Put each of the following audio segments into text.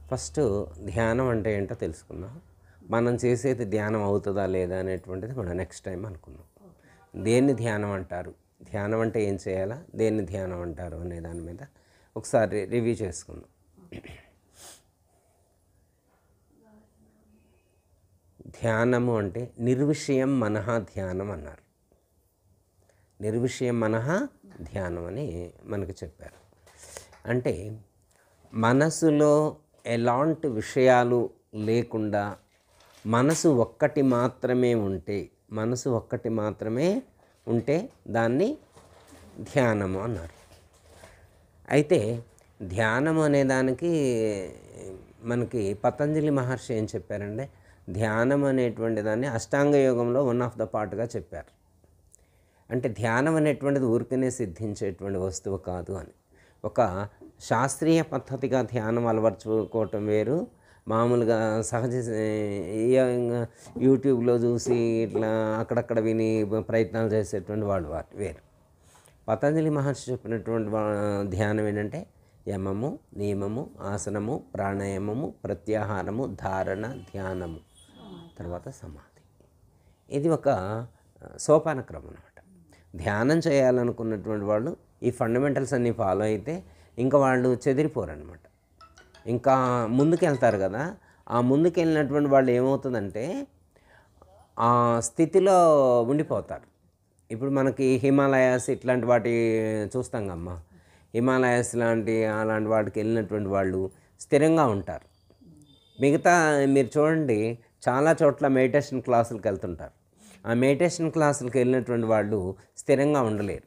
First ధ్యానం అంటే ఏంటో తెలుసుకుందాం. మనం చేసేది ధ్యానం అవుతుందా లేదా అనేటువంటిది మనం నెక్స్ట్ టైం అనుకుందాం. దేన్ని ధ్యానం అంటారు, ధ్యానం అంటే ఏం చేయాలా, దేన్ని ధ్యానం అంటారు అనే దాని మీద ఒకసారి రివ్యూ చేసుకుందాం. ధ్యానము అంటే నిర్విషయం మనః ధ్యానం అన్నారు. నిర్విషయం మనః ధ్యానం అని మనకు చెప్పారు. అంటే మనసులో ఎలాంటి విషయాలు లేకుండా మనసు ఒక్కటి మాత్రమే ఉంటే దాన్ని ధ్యానము అన్నారు. అయితే ధ్యానము అనే దానికి మనకి పతంజలి మహర్షి ఏం చెప్పారంటే, ధ్యానం అనేటువంటి దాన్ని అష్టాంగ యోగంలో వన్ ఆఫ్ ద పార్ట్గా చెప్పారు. అంటే ధ్యానం అనేటువంటిది ఊరికనే సిద్ధించేటువంటి వస్తువు కాదు అని. ఒక శాస్త్రీయ పద్ధతిగా ధ్యానం అలవర్చుకోవటం వేరు, మామూలుగా సహజ యూట్యూబ్లో చూసి ఇట్లా అక్కడక్కడ విని ప్రయత్నాలు చేసేటువంటి వాళ్ళు వేరు. పతంజలి మహర్షి చెప్పినటువంటి ధ్యానం ఏంటంటే యమము, నియమము, ఆసనము, ప్రాణాయామము, ప్రత్యాహారము, ధారణ, ధ్యానము, తర్వాత సమాధి. ఇది ఒక సోపాన క్రమం అన్నమాట. ధ్యానం చేయాలనుకున్నటువంటి వాళ్ళు ఈ ఫండమెంటల్స్ అన్నీ ఫాలో అయితే ఇంకా వాళ్ళు చెదిరిపోరు అనమాట. ఇంకా ముందుకెళ్తారు కదా. ఆ ముందుకెళ్ళినటువంటి వాళ్ళు ఏమవుతుందంటే ఆ స్థితిలో ఉండిపోతారు. ఇప్పుడు మనకి హిమాలయాస్ ఇట్లాంటి వాటి చూస్తాం కమ్మా. హిమాలయాస్ అలాంటి వాటికి వెళ్ళినటువంటి వాళ్ళు స్థిరంగా ఉంటారు. మిగతా మీరు చూడండి, చాలా చోట్ల మెడిటేషన్ క్లాసులకు వెళ్తుంటారు. ఆ మెడిటేషన్ క్లాసులకు వెళ్ళినటువంటి వాళ్ళు స్థిరంగా ఉండలేరు.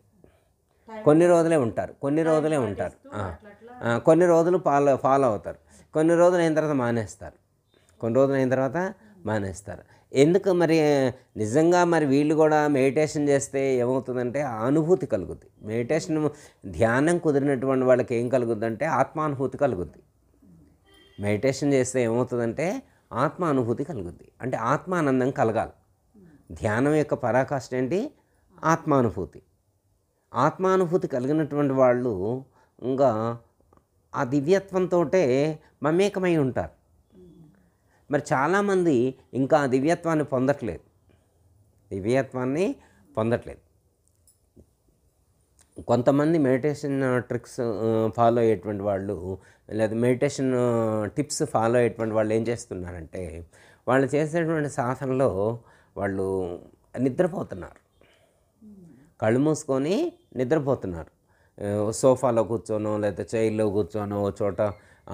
కొన్ని రోజులే ఉంటారు, కొన్ని రోజులు ఫాలో అవుతారు, కొన్ని రోజులు అయిన తర్వాత మానేస్తారు. ఎందుకు మరి నిజంగా మరి వీళ్ళు కూడా మెడిటేషన్ చేస్తే ఏమవుతుందంటే అనుభూతి కలుగుద్ది. మెడిటేషన్ ధ్యానం కుదిరినటువంటి వాళ్ళకి ఏం కలుగుద్ది అంటే ఆత్మానుభూతి కలుగుద్ది. మెడిటేషన్ చేస్తే ఏమవుతుందంటే ఆత్మానుభూతి కలుగుద్ది. అంటే ఆత్మానందం కలగాలి. ధ్యానం యొక్క పరాకాష్ఠ ఏంటి? ఆత్మానుభూతి కలిగినటువంటి వాళ్ళు ఇంకా ఆ దివ్యత్వంతో మమేకమై ఉంటారు. మరి చాలామంది ఇంకా ఆ దివ్యత్వాన్ని పొందట్లేదు. కొంతమంది మెడిటేషన్ ట్రిక్స్ ఫాలో అయ్యేటువంటి వాళ్ళు, లేదా మెడిటేషన్ టిప్స్ ఫాలో అయ్యేటువంటి వాళ్ళు ఏం చేస్తున్నారంటే, వాళ్ళు చేసేటువంటి సాధనలో వాళ్ళు నిద్రపోతున్నారు. కళ్ళు మూసుకొని నిద్రపోతున్నారు. సోఫాలో కూర్చోనో లేదా చైర్లో కూర్చోనో చోట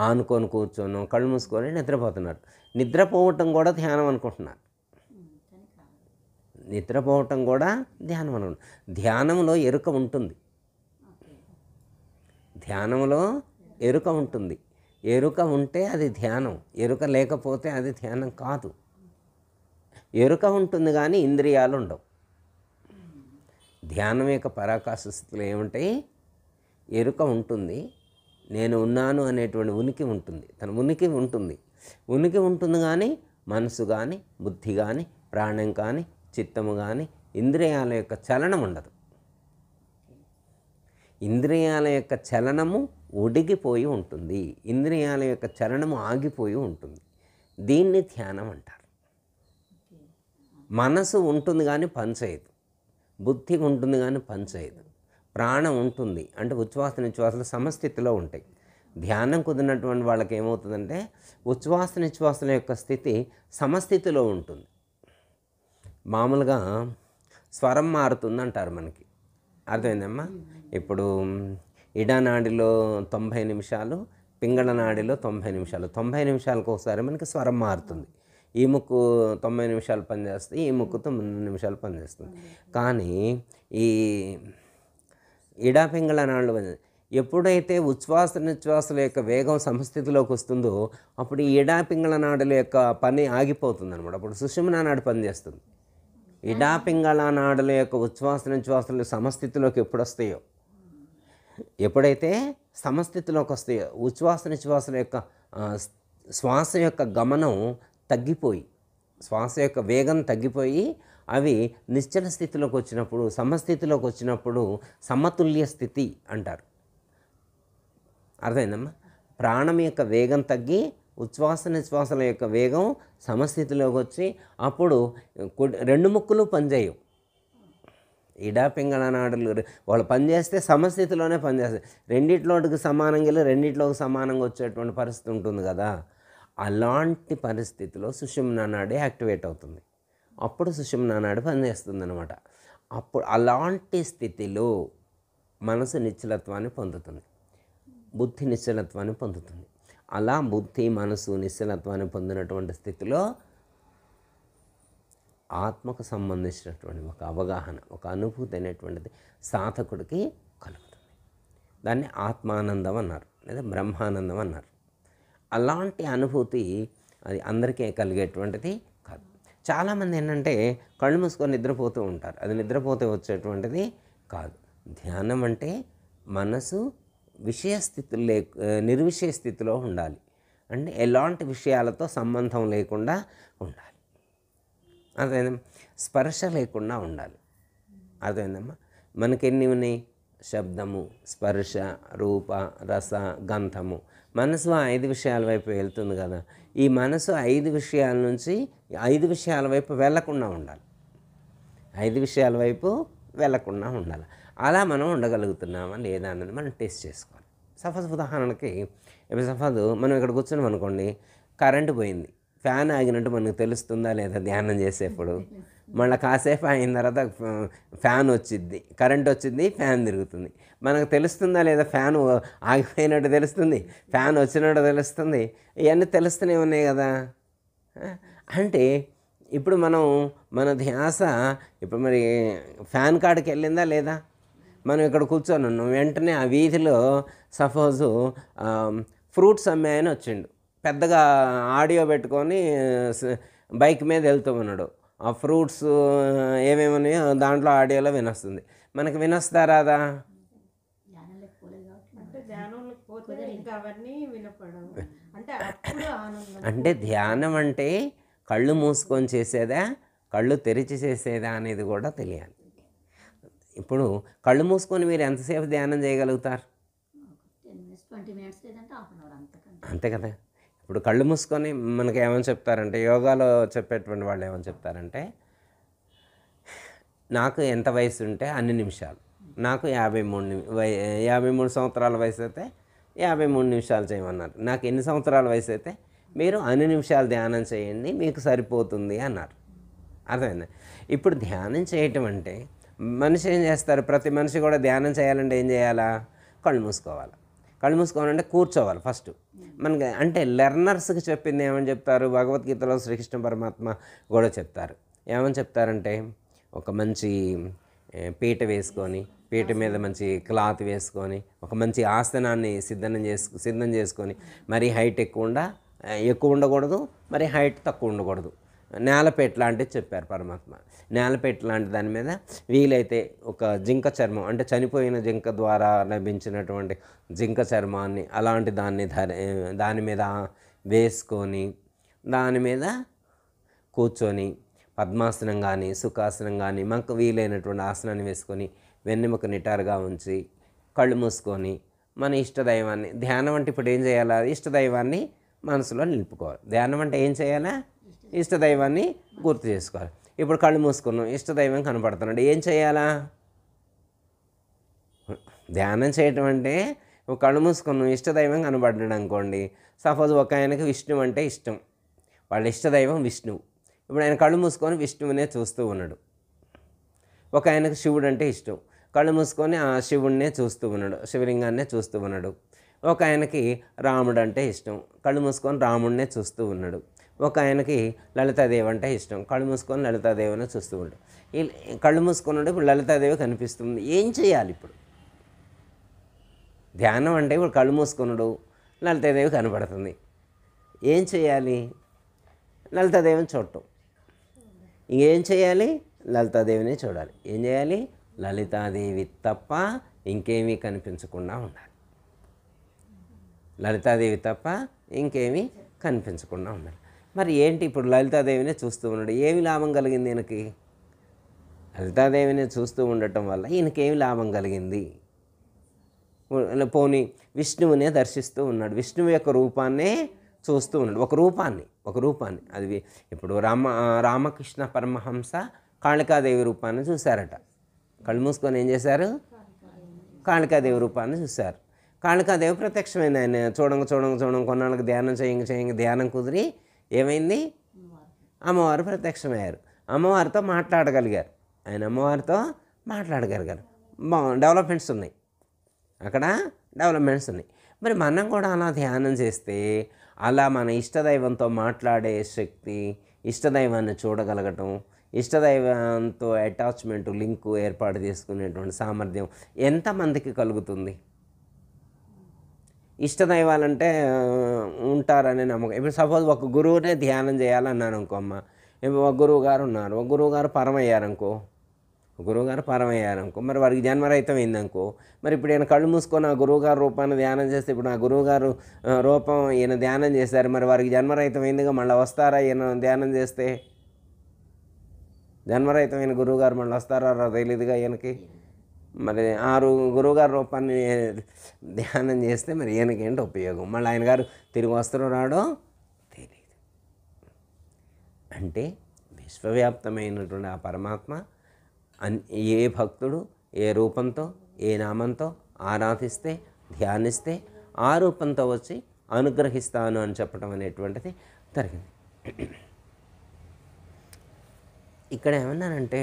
ఆనుకొని కూర్చోనో కళ్ళు మూసుకొని నిద్రపోతున్నారు. నిద్రపోవటం కూడా ధ్యానం అనుకుంటున్నారు. ధ్యానంలో ఎరుక ఉంటుంది. ఎరుక ఉంటే అది ధ్యానం, ఎరుక లేకపోతే అది ధ్యానం కాదు. ఎరుక ఉంటుంది కానీ ఇంద్రియాలు ఉండవు. ధ్యానం యొక్క పరాకాష్ఠ స్థితిలో ఏముంటాయి? ఎరుక ఉంటుంది, నేను ఉన్నాను అనేటువంటి ఉనికి ఉంటుంది. తన ఉనికి ఉంటుంది కానీ మనసు కానీ, బుద్ధి కానీ, ప్రాణం కానీ, చిత్తము కానీ, ఇంద్రియాల యొక్క చలనం ఉండదు. ఇంద్రియాల యొక్క చలనము ఒడిగిపోయి ఉంటుంది, ఇంద్రియాల యొక్క చలనము ఆగిపోయి ఉంటుంది. దీన్ని ధ్యానం అంటారు. మనసు ఉంటుంది కానీ పనిచేయదు, బుద్ధి ఉంటుంది కానీ పనిచేయదు, ప్రాణం ఉంటుంది అంటే ఉచ్ఛ్వాస నిశ్వాసలు సమస్థితిలో ఉంటాయి. ధ్యానం కుదిరినటువంటి వాళ్ళకి ఏమవుతుందంటే ఉచ్ఛ్వాస నిశ్వాసల యొక్క స్థితి సమస్థితిలో ఉంటుంది. మామూలుగా స్వరం మారుతుంది అంటారు మనకి, అర్థమైందమ్మా? ఇప్పుడు ఇడానాడిలో 90 నిమిషాలు, పింగళ నాడిలో 90 నిమిషాలు, 90 నిమిషాలకు ఒకసారి మనకి స్వరం మారుతుంది. ఈ ముక్కు 90 నిమిషాలు పనిచేస్తుంది, ఈ ముక్కు 9 నిమిషాలు పనిచేస్తుంది. కానీ ఈ ఇడాపింగళ నాడులు ఎప్పుడైతే ఉచ్ఛ్వాస నిశ్వాసల యొక్క వేగం సమస్థితిలోకి వస్తుందో అప్పుడు ఈ ఇడాపింగళ నాడుల యొక్క పని ఆగిపోతుంది అనమాట. అప్పుడు సుషుమ్నా నాడి పనిచేస్తుంది. ఇడాపింగళ నాడుల యొక్క ఉచ్ఛ్వాస నిశ్వాసలు సమస్థితిలోకి ఎప్పుడైతే సమస్థితిలోకి వస్తాయో ఉచ్ఛ్వాస నిశ్వాసల యొక్క శ్వాస యొక్క గమనం తగ్గిపోయి, శ్వాస యొక్క వేగం తగ్గిపోయి అవి నిశ్చల స్థితిలోకి వచ్చినప్పుడు, సమస్థితిలోకి వచ్చినప్పుడు సమతుల్య స్థితి అంటారు. అర్థమైందమ్మా? ప్రాణం యొక్క వేగం తగ్గి ఉచ్ఛ్వాస నిశ్వాసాల యొక్క వేగం సమస్థితిలోకి వచ్చి అప్పుడు రెండు ముక్కులు పనిచేయవు. ఇడా పింగళ నాడులు వాళ్ళు పనిచేస్తే సమస్థితిలోనే పనిచేస్తాయి. రెండిట్లోకి సమానంగా వెళ్ళి రెండిట్లోకి సమానంగా వచ్చేటువంటి పరిస్థితి ఉంటుంది కదా. అలాంటి పరిస్థితిలో సుషుమ్నా నాడి యాక్టివేట్ అవుతుంది. అప్పుడు సుషుమ్నా నాడి పనిచేస్తుంది అనమాట. అప్పుడు అలాంటి స్థితిలో మనసు నిశ్చలత్వాన్ని పొందుతుంది, బుద్ధి నిశ్చలత్వాన్ని పొందుతుంది. అలా బుద్ధి మనసు నిశ్చలత్వాన్ని పొందినటువంటి స్థితిలో ఆత్మకు సంబంధించినటువంటి ఒక అవగాహన, ఒక అనుభూతి అనేటువంటిది సాధకుడికి కలుగుతుంది. దాన్ని ఆత్మానందం అన్నారు, లేదా బ్రహ్మానందం అన్నారు. అలాంటి అనుభూతి అది అందరికీ కలిగేటువంటిది కాదు. చాలామంది ఏంటంటే కళ్ళు మూసుకొని నిద్రపోతూ ఉంటారు. అది నిద్రపోతే వచ్చేటువంటిది కాదు. ధ్యానం అంటే మనసు విషయస్థితులు నిర్విషయ స్థితిలో ఉండాలి. అంటే ఎలాంటి విషయాలతో సంబంధం లేకుండా ఉండాలి. అదేందమ్మా, స్పర్శ లేకుండా ఉండాలి. అదేందమ్మా, మనకెన్ని ఉన్నాయి? శబ్దము, స్పర్శ, రూప, రస, గంధము. మనసు 5 విషయాల వైపు వెళ్తుంది కదా. ఈ మనసు 5 విషయాల నుంచి 5 విషయాల వైపు వెళ్ళకుండా ఉండాలి. 5 విషయాల వైపు వెళ్ళకుండా ఉండాలి. అలా మనం ఉండగలుగుతున్నామా లేదా అన్నది మనం టెస్ట్ చేసుకోవాలి. సపోజ్ ఉదాహరణకి సపోజ్ మనం ఇక్కడ కూర్చున్నాం అనుకోండి, కరెంటు పోయింది, ఫ్యాన్ ఆగినట్టు మనకు తెలుస్తుందా లేదా ధ్యానం చేసేప్పుడు? మళ్ళీ కాసేపు అయిన తర్వాత ఫ్యాన్ వచ్చింది, కరెంట్ వచ్చింది, ఫ్యాన్ తిరుగుతుంది. మనకు తెలుస్తుందా లేదా? ఫ్యాన్ ఆగిపోయినట్టు తెలుస్తుంది, ఫ్యాన్ వచ్చినట్టు తెలుస్తుంది. ఇవన్నీ తెలుస్తూనే ఉన్నాయి కదా. అంటే ఇప్పుడు మన ధ్యాస ఇప్పుడు మరి ఫ్యాన్ కాడికి వెళ్ళిందా లేదా? మనం ఇక్కడ కూర్చొని ఉన్నాం, వెంటనే ఆ వీధిలో సపోజు ఫ్రూట్స్ అమ్మే ఆయన వచ్చిండు, పెద్దగా ఆడియో పెట్టుకొని బైక్ మీద వెళ్తూ ఉన్నాడు. ఆ ఫ్రూట్స్ ఏమేమన్నాయో దాంట్లో ఆడియోలో వినొస్తుంది. మనకు వినొస్తా రాదా? అంటే ధ్యానం అంటే కళ్ళు మూసుకొని చేసేదా, కళ్ళు తెరిచి చేసేదా అనేది కూడా తెలియాలి. ఇప్పుడు కళ్ళు మూసుకొని మీరు ఎంతసేపు ధ్యానం చేయగలుగుతారు? అంతే కదా. ఇప్పుడు కళ్ళు మూసుకొని మనకి ఏమని చెప్తారంటే, యోగాలో చెప్పేటువంటి వాళ్ళు ఏమని చెప్తారంటే, నాకు ఎంత వయసు ఉంటే అన్ని నిమిషాలు, నాకు 53 సంవత్సరాల వయసు అయితే 53 నిమిషాలు చేయమన్నారు. నాకు ఎన్ని సంవత్సరాల వయసు అయితే మీరు అన్ని నిమిషాలు ధ్యానం చేయండి, మీకు సరిపోతుంది అన్నారు. అర్థమైందా? ఇప్పుడు ధ్యానం చేయటం అంటే మనిషి ఏం చేస్తారు? ప్రతి మనిషి కూడా ధ్యానం చేయాలంటే ఏం చేయాలా? కళ్ళు మూసుకోవాలి. కళ్ళు మూసుకోవాలంటే కూర్చోవాలి ఫస్ట్. మనకి అంటే లెర్నర్స్కి చెప్పింది ఏమని చెప్తారు? భగవద్గీతలో శ్రీకృష్ణ పరమాత్మ కూడా చెప్తారు. ఏమని చెప్తారంటే, ఒక మంచి పీట వేసుకొని, పీట మీద మంచి క్లాత్ వేసుకొని, ఒక మంచి ఆసనాన్ని సిద్ధం చేసుకొని, మరీ హైట్ ఎక్కువ ఉండకూడదు, మరి హైట్ తక్కువ ఉండకూడదు. నేలపేట లాంటిది చెప్పారు పరమాత్మ. నేలపేట లాంటి దాని మీద వీలైతే ఒక జింక చర్మం, అంటే చనిపోయిన జింక ద్వారా లభించినటువంటి జింక చర్మాన్ని అలాంటి దాని మీద వేసుకొని, దాని మీద కూర్చొని పద్మాసనం కానీ సుఖాసనం కానీ మనకు వీలైనటువంటి ఆసనాన్ని వేసుకొని వెన్నెముక నిటారుగా ఉంచి కళ్ళు మూసుకొని మన ఇష్టదైవాన్ని, ధ్యానం అంటే ఇప్పుడు ఏం చేయాలా? ఇష్టదైవాన్ని మనసులో నిలుపుకోవాలి. ధ్యానం అంటే ఏం చేయాలా? ఇష్టదైవాన్ని గుర్తు చేసుకోవాలి. ఇప్పుడు కళ్ళు మూసుకున్నాం, ఇష్టదైవం కనపడుతున్నాడు, ఏం చేయాలా? ధ్యానం చేయటం అంటే కళ్ళు మూసుకున్నాం, ఇష్టదైవం కనపడ్డాడు అనుకోండి. సపోజ్ ఒక ఆయనకి విష్ణువు అంటే ఇష్టం, వాళ్ళ ఇష్టదైవం విష్ణువు. ఇప్పుడు ఆయన కళ్ళు మూసుకొని విష్ణువునే చూస్తూ ఉన్నాడు. ఒక ఆయనకు శివుడు అంటే ఇష్టం, కళ్ళు మూసుకొని ఆ శివుడినే చూస్తూ ఉన్నాడు, శివలింగాన్నే చూస్తూ ఉన్నాడు. ఒక ఆయనకి రాముడు అంటే ఇష్టం, కళ్ళు మూసుకొని రాముడినే చూస్తూ ఉన్నాడు. ఒక ఆయనకి లలితాదేవి అంటే ఇష్టం, కళ్ళు మూసుకొని లలితాదేవినే చూస్తూ ఉంటాడు. కళ్ళు మూసుకున్నాడు, ఇప్పుడు లలితాదేవి కనిపిస్తుంది. ఏం చేయాలి ఇప్పుడు? ధ్యానం అంటే ఇప్పుడు కళ్ళు మూసుకున్నాడు, లలితాదేవి కనపడుతుంది. ఏం చేయాలి? లలితాదేవిని చూడటం. ఇంకేం చేయాలి? లలితాదేవిని చూడాలి. ఏం చేయాలి? లలితాదేవి తప్ప ఇంకేమీ కనిపించకుండా ఉండాలి. లలితాదేవి తప్ప ఇంకేమీ కనిపించకుండా ఉండాలి. మరి ఏంటి ఇప్పుడు లలితాదేవినే చూస్తూ ఉన్నాడు, ఏమి లాభం కలిగింది ఈయనకి? లలితాదేవిని చూస్తూ ఉండటం వల్ల ఈయనకేమి లాభం కలిగింది? పోనీ విష్ణువునే దర్శిస్తూ ఉన్నాడు, విష్ణువు యొక్క రూపాన్నే చూస్తూ ఉన్నాడు, ఒక రూపాన్ని. అది ఇప్పుడు రామకృష్ణ పరమహంస కాళికాదేవి రూపాన్ని చూశారట. కళ్ళు మూసుకొని ఏం చేశారు? కాళికాదేవి రూపాన్ని చూశారు. కాళికాదేవి ప్రత్యక్షమైంది. ఆయన చూడంగా కొన్నాళ్ళకి ధ్యానం చేయంగా ధ్యానం కుదిరి ఏమైంది? అమ్మవారు ప్రత్యక్షమయ్యారు. అమ్మవారితో మాట్లాడగలిగారు. ఆయన అమ్మవారితో మాట్లాడగలిగారు. డెవలప్మెంట్స్ ఉన్నాయి అక్కడ, డెవలప్మెంట్స్ ఉన్నాయి. మరి మనం కూడా అలా ధ్యానం చేస్తే అలా మన ఇష్టదైవంతో మాట్లాడే శక్తి, ఇష్టదైవాన్ని చూడగలగటం, ఇష్టదైవంతో అటాచ్మెంట్ లింకు ఏర్పాటు చేసుకునేటువంటి సామర్థ్యం ఎంతమందికి కలుగుతుంది? ఇష్టదైవాలంటే ఉంటారనే నమ్మకం. ఇప్పుడు సపోజ్ ఒక గురువునే ధ్యానం చేయాలన్నాను అనుకో అమ్మ, ఇప్పుడు ఒక గురువు గారు ఉన్నారు, ఒక గురువు గారు పరమయ్యారనుకో, మరి వారికి జన్మరహితం అయిందనుకో, మరి ఇప్పుడు ఈయన కళ్ళు మూసుకొని ఆ గురువుగారు రూపాన్ని ధ్యానం చేస్తే, ఇప్పుడు ఆ గురువుగారు రూపం ఈయన ధ్యానం చేశారు, మరి వారికి జన్మరహితం అయిందిగా, మళ్ళీ వస్తారా ఈయన ధ్యానం చేస్తే? జన్మరహితమైన గురువుగారు మళ్ళీ వస్తారా తెలియదుగా ఈయనకి. మరి ఆ గురువుగారు రూపాన్ని ధ్యానం చేస్తే మరి ఈయనకి ఏంటి ఉపయోగం? మళ్ళీ ఆయన గారు తిరిగి వస్తారో రాడో తెలియదు. అంటే విశ్వవ్యాప్తమైనటువంటి ఆ పరమాత్మ ఏ భక్తుడు ఏ రూపంతో ఏ నామంతో ఆరాధిస్తే ధ్యానిస్తే ఆ రూపంతో వచ్చి అనుగ్రహిస్తాను అని చెప్పడం అనేటువంటిది జరిగింది. ఇక్కడ ఏమన్నానంటే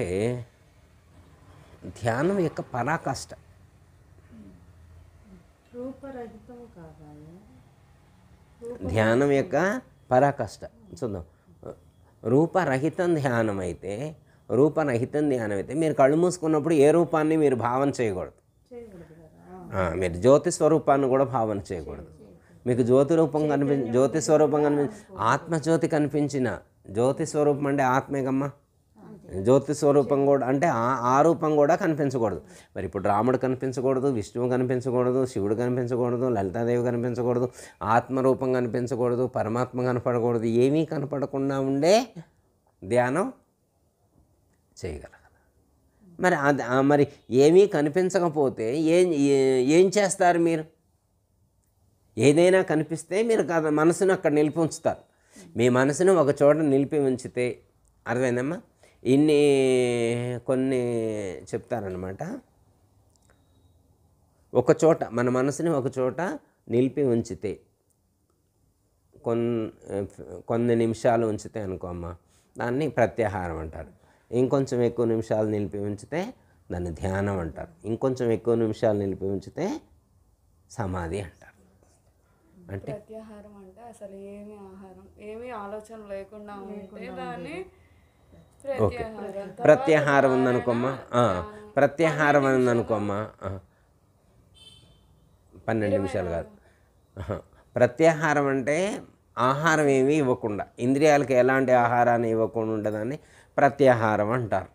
ధ్యానం యొక్క పరాకాష్ట ధ్యానం యొక్క పరాకాష్ట చూద్దాం. రూపరహితం ధ్యానం అయితే మీరు కళ్ళు మూసుకున్నప్పుడు ఏ రూపాన్ని మీరు భావన చేయకూడదు. మీరు జ్యోతి స్వరూపాన్ని కూడా భావన చేయకూడదు. మీకు జ్యోతి స్వరూపం ఆత్మజ్యోతి కనిపించిన జ్యోతి స్వరూపం అంటే ఆత్మేగమ్మ. జ్యోతి స్వరూపం కూడా అంటే ఆ రూపం కూడా కనిపించకూడదు. మరి ఇప్పుడు రాముడు కనిపించకూడదు, విష్ణువు కనిపించకూడదు, శివుడు కనిపించకూడదు, లలితాదేవి కనిపించకూడదు, ఆత్మరూపం కనిపించకూడదు, పరమాత్మ కనపడకూడదు. ఏమీ కనపడకుండా ఉండే ధ్యానం చేయగలగదు. మరి ఏమీ కనిపించకపోతే ఏం చేస్తారు? మీరు ఏదైనా కనిపిస్తే మీరు మనసును అక్కడ నిలిపి ఉంచుతారు. మీ మనసును ఒక చోట నిలిపి ఉంచితే, అర్థమైందమ్మా? కొన్ని చెప్తారనమాట. ఒక చోట మన మనసుని ఒక చోట నిలిపి ఉంచితే, కొన్ని నిమిషాలు ఉంచితే అనుకో అమ్మ, దాన్ని ప్రత్యాహారం అంటారు. ఇంకొంచెం ఎక్కువ నిమిషాలు నిలిపి ఉంచితే దాన్ని ధ్యానం అంటారు. ఇంకొంచెం ఎక్కువ నిమిషాలు నిలిపి ఉంచితే సమాధి అంటారు. అంటే ప్రత్యాహారం అంటే అసలు ఏమీ ఆలోచన లేకుండా ఉంటే దాన్ని ప్రత్యాహారం ఉందనుకోమ్మా, ప్రత్యాహారం ఉందనుకోమ్మా, 12 నిమిషాలు కాదు. ప్రత్యాహారం అంటే ఆహారం ఏమీ ఇవ్వకుండా, ఇంద్రియాలకు ఎలాంటి ఆహారాన్ని ఇవ్వకుండా ఉండదాన్ని ప్రత్యాహారం అంటారు.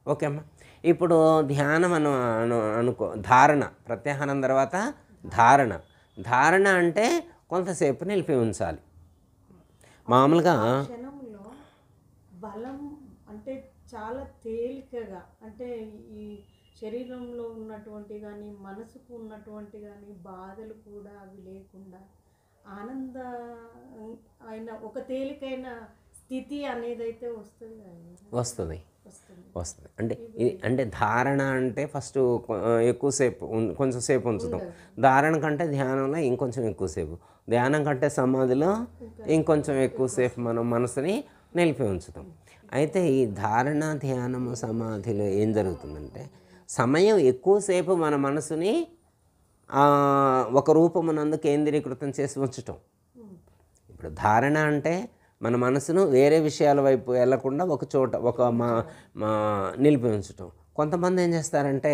ఓకే అమ్మా. ఇప్పుడు ధ్యానం అనుకో, ధారణ. ప్రత్యాహారం తర్వాత ధారణ అంటే కొంతసేపు నిలిపి ఉంచాలి. మామూలుగా బలం అంటే చాలా తేలికగా, అంటే ఈ శరీరంలో ఉన్నటువంటి కానీ మనసుకు ఉన్నటువంటి కానీ బాధలు కూడా అవి లేకుండా ఆనంద అయిన ఒక తేలికైన స్థితి అనేది అయితే వస్తుంది. అంటే ధారణ అంటే ఫస్ట్ ఎక్కువసేపు కొంచెంసేపు ఉంచుతాం. ధారణ కంటే ధ్యానంలో ఇంకొంచెం ఎక్కువసేపు, ధ్యానం కంటే సమాధిలో ఇంకొంచెం ఎక్కువసేపు మనం మనసుని నిలిపి ఉంచుతాం. అయితే ఈ ధారణ, ధ్యానము, సమాధిలో ఏం జరుగుతుందంటే సమయం ఎక్కువసేపు మన మనసుని ఒక రూపమునందు కేంద్రీకృతం చేసి ఉంచటం. ఇప్పుడు ధారణ అంటే మన మనసును వేరే విషయాల వైపు వెళ్లకుండా ఒక చోట నిలిపి ఉంచటం. కొంతమంది ఏం చేస్తారంటే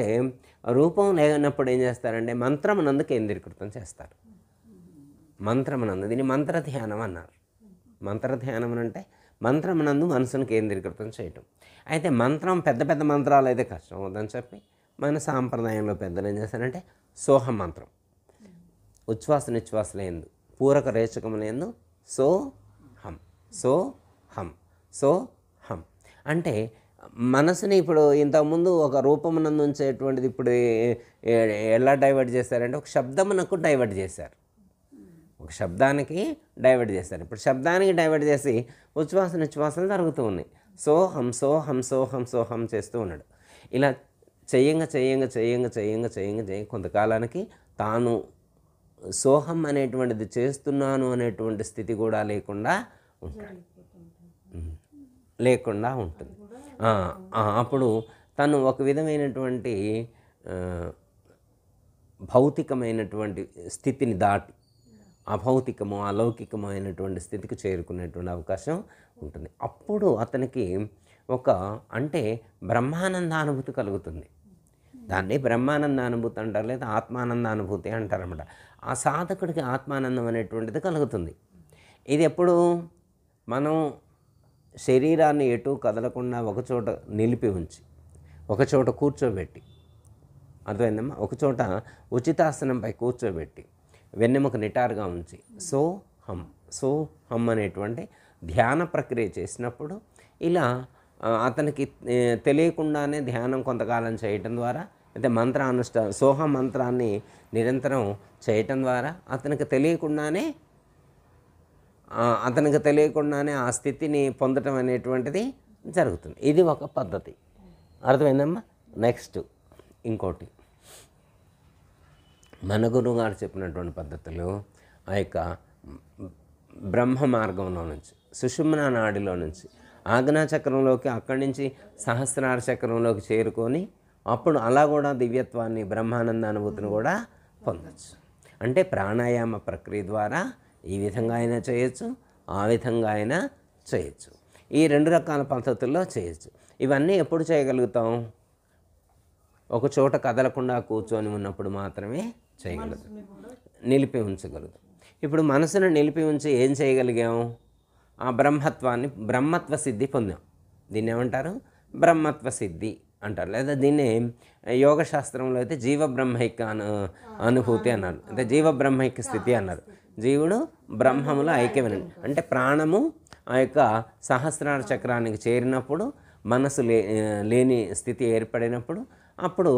రూపం లేనప్పుడు ఏం చేస్తారంటే మంత్రమునందు కేంద్రీకృతం చేస్తారు. దీన్ని మంత్రధ్యానం అన్నారు. మంత్రధ్యానం అంటే మంత్రమునందు మనసును కేంద్రీకృతం చేయటం. అయితే మంత్రం పెద్ద మంత్రాలు అయితే కష్టం అవుతుందని చెప్పి మన సాంప్రదాయంలో పెద్దలు ఏం చేస్తారంటే సోహం మంత్రం, ఉచ్ఛ్వాస నిశ్వాసలేందు, పూరక రేచకములేందు సో హం అంటే మనసుని ఇప్పుడు ఇంతకుముందు ఒక రూపమునందు ఉంచేటువంటిది ఇప్పుడు ఎలా డైవర్ట్ చేశారంటే ఒక శబ్దమునకు డైవర్ట్ చేశారు. ఒక ఒక శబ్దానికి డైవర్ట్ చేస్తారు. ఇప్పుడు శబ్దానికి డైవర్ట్ చేసి ఉచ్ఛ్వాస నిశ్వాసలు జరుగుతూ ఉన్నాయి. సోహం సోహం సోహం సోహం చేస్తూ ఉన్నాడు. ఇలా చేయంగా కొంతకాలానికి తాను సోహం అనేటువంటిది చేస్తున్నాను అనేటువంటి స్థితి కూడా లేకుండా ఉంటుంది. అప్పుడు తను ఒక విధమైనటువంటి భౌతికమైనటువంటి స్థితిని దాటి అభౌతికము అలౌకికము అయినటువంటి స్థితికి చేరుకునేటువంటి అవకాశం ఉంటుంది. అప్పుడు అతనికి అంటే బ్రహ్మానందానుభూతి కలుగుతుంది. దాన్ని బ్రహ్మానందానుభూతి అంటారు, లేదా ఆత్మానందానుభూతి అంటారన్నమాట. ఆ సాధకుడికి ఆత్మానందం అనేటువంటిది కలుగుతుంది. ఇది ఎప్పుడు మనం శరీరాన్ని ఎటు కదలకుండా ఒకచోట నిలిపి ఉంచి ఒకచోట కూర్చోబెట్టి, అర్థమైందమ్మా, ఒకచోట ఉచితాసనంపై కూర్చోబెట్టి వెన్నెముక నిటారుగా ఉంచి సోహం అనేటువంటి ధ్యాన ప్రక్రియ చేసినప్పుడు ఇలా అతనికి తెలియకుండానే ధ్యానం కొంతకాలం చేయటం ద్వారా, అయితే సోహ మంత్రాన్ని నిరంతరం చేయటం ద్వారా అతనికి తెలియకుండానే ఆ స్థితిని పొందటం అనేటువంటిది జరుగుతుంది. ఇది ఒక పద్ధతి. అర్థమైందమ్మా. నెక్స్ట్ ఇంకోటి, మన గురువు గారు చెప్పినటువంటి పద్ధతులు ఆ యొక్క బ్రహ్మ మార్గంలో నుంచి, సుషుమ్నా నాడిలో నుంచి ఆజ్ఞాచక్రంలోకి, అక్కడి నుంచి సహస్రార చక్రంలోకి చేరుకొని అప్పుడు అలా కూడా దివ్యత్వాన్ని, బ్రహ్మానంద అనుభూతిని కూడా పొందొచ్చు. అంటే ప్రాణాయామ ప్రక్రియ ద్వారా ఈ విధంగా అయినా చేయొచ్చు, ఆ విధంగా అయినా చేయొచ్చు. ఈ 2 రకాల పద్ధతుల్లో చేయొచ్చు. ఇవన్నీ ఎప్పుడు చేయగలుగుతాం? ఒక చోట కదలకుండా కూర్చొని ఉన్నప్పుడు మాత్రమే చేయగలుగుతాం, నిలిపి ఉంచగలుగుతాం. ఇప్పుడు మనసును నిలిపి ఉంచి ఏం చేయగలిగాం? ఆ బ్రహ్మత్వ సిద్ధి పొందాం. దీన్ని ఏమంటారు? బ్రహ్మత్వ సిద్ధి అంటారు. లేదా దీన్ని యోగశాస్త్రంలో అయితే జీవబ్రహ్మైక్య అనుభూతి అన్నారు, అంటే జీవబ్రహ్మైక్య స్థితి అన్నారు. జీవుడు బ్రహ్మములో ఐక్యమైన, అంటే ప్రాణము ఆ యొక్క సహస్రార చక్రానికి చేరినప్పుడు, మనసు లేని స్థితి ఏర్పడినప్పుడు అప్పుడు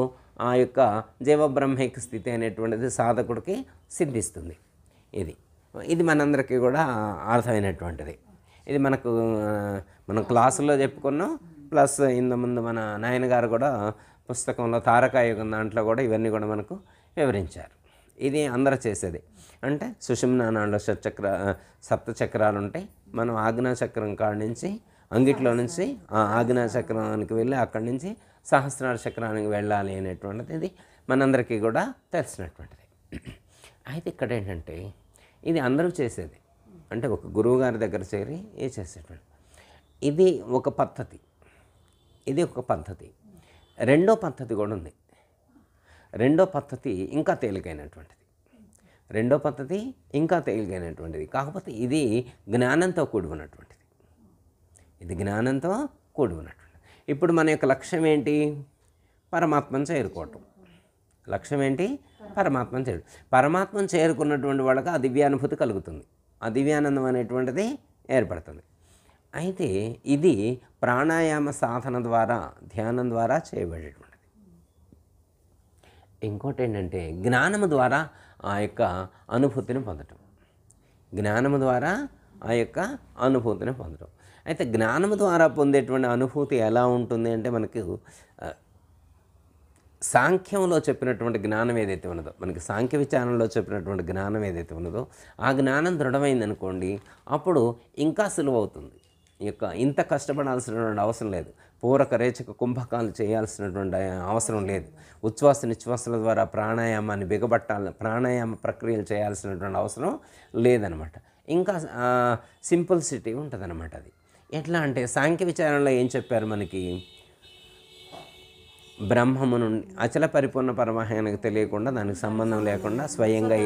ఆ యొక్క జీవబ్రహ్మైక్య స్థితి అనేటువంటిది సాధకుడికి సిద్ధిస్తుంది. ఇది మనందరికీ కూడా అర్థమైనటువంటిది. ఇది మనం క్లాసుల్లో చెప్పుకున్నాం. ప్లస్ ఇంతకుముందు మన నాయనగారు కూడా పుస్తకంలో తారకాయుగం దాంట్లో కూడా ఇవన్నీ కూడా మనకు వివరించారు. ఇది అందరూ చేసేది. అంటే సుషుమ్నా నాడిలో సప్తచక్రాలు ఉంటాయి. మనం ఆజ్ఞాచక్రం కాడి నుంచి, అంగిట్లో నుంచి ఆ ఆజ్ఞాచక్రానికి వెళ్ళి అక్కడి నుంచి సహస్రార చక్రానికి వెళ్ళాలి అనేటువంటిది ఇది మనందరికీ కూడా తెలిసినటువంటిది. అయితే ఇక్కడ ఏంటంటే ఇది అందరూ చేసేది, అంటే ఒక గురువుగారి దగ్గర చేరి చేసేటువంటి ఇది ఒక పద్ధతి. రెండో పద్ధతి కూడా ఉంది. రెండో పద్ధతి ఇంకా తేలికైనటువంటిది. కాకపోతే ఇది జ్ఞానంతో కూడి ఉన్నటువంటిది. ఇప్పుడు మన యొక్క లక్ష్యం ఏంటి? పరమాత్మను చేరుకోవటం. పరమాత్మను చేరుకున్నటువంటి వాళ్ళకి ఆ దివ్యానుభూతి కలుగుతుంది, ఆ దివ్యానందం అనేటువంటిది ఏర్పడుతుంది. అయితే ఇది ప్రాణాయామ సాధన ద్వారా, ధ్యానం ద్వారా చేయబడేటువంటిది. ఇంకోటి ఏంటంటే జ్ఞానము ద్వారా ఆ యొక్క అనుభూతిని పొందటం. అయితే జ్ఞానము ద్వారా పొందేటువంటి అనుభూతి ఎలా ఉంటుంది అంటే, మనకు సాంఖ్యంలో చెప్పినటువంటి జ్ఞానం ఏదైతే ఉన్నదో, మనకి సాంఖ్య విచారణలో చెప్పినటువంటి జ్ఞానం ఏదైతే ఉన్నదో, ఆ జ్ఞానం దృఢమైందనుకోండి, అప్పుడు ఇంకా సులువవుతుంది. ఇంత కష్టపడాల్సినటువంటి అవసరం లేదు. పూరక రేచక కుంభకాలు చేయాల్సినటువంటి అవసరం లేదు. ఉచ్ఛ్వాస నిశ్వాసాల ద్వారా ప్రాణాయామాన్ని ప్రాణాయామ ప్రక్రియలు చేయాల్సినటువంటి అవసరం లేదనమాట. ఇంకా సింపుల్సిటీ ఉంటుంది అనమాట. అది ఎట్లా అంటే సాంఖ్య విచారణలో ఏం చెప్పారు మనకి? బ్రహ్మము నుండి అచల పరిపూర్ణ పరమాత్మకు తెలియకుండా, దానికి సంబంధం లేకుండా స్వయంగా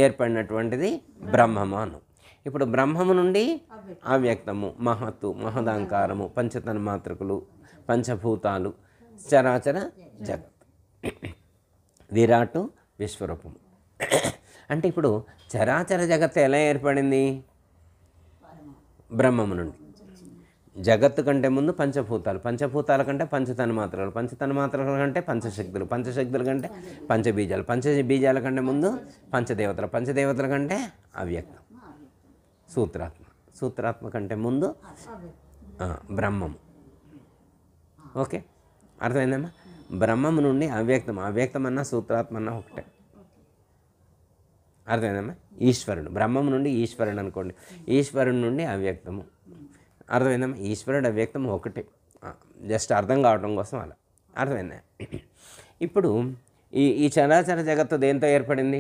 ఏర్పడినటువంటిది బ్రహ్మము అను. ఇప్పుడు బ్రహ్మము నుండి అవ్యక్తము, మహత్తు, మహదాంకారము, పంచతన్మాత్రకులు, పంచభూతాలు, చరాచర జగత్, విరాటు, విశ్వరూపము. అంటే ఇప్పుడు చరాచర జగత్ ఎలా ఏర్పడింది? బ్రహ్మము నుండి. జగత్తు కంటే ముందు పంచభూతాలు, పంచభూతాల కంటే పంచతన్మాత్రలు, పంచతన్మాత్రల కంటే పంచశక్తులు, పంచశక్తుల కంటే పంచబీజాలు, పంచబీజాల కంటే ముందు పంచదేవతలు, పంచదేవతల కంటే అవ్యక్తం, సూత్రాత్మ, సూత్రాత్మ కంటే ముందు బ్రహ్మము. ఓకే, అర్థమైందమ్మా? బ్రహ్మము నుండి అవ్యక్తం, అవ్యక్తం అన్నా సూత్రాత్మ అన్నా ఒకటే. అర్థమైందమ్మా? ఈశ్వరుడు, బ్రహ్మము నుండి ఈశ్వరుడు అనుకోండి, ఈశ్వరుడు నుండి అవ్యక్తము. అర్థమైందమ్మా? ఈశ్వరుడు అవ్యక్తం ఒకటే, జస్ట్ అర్థం కావటం కోసం అలా. అర్థమైందా? ఇప్పుడు ఈ చరాచర జగత్తు దేంతో ఏర్పడింది?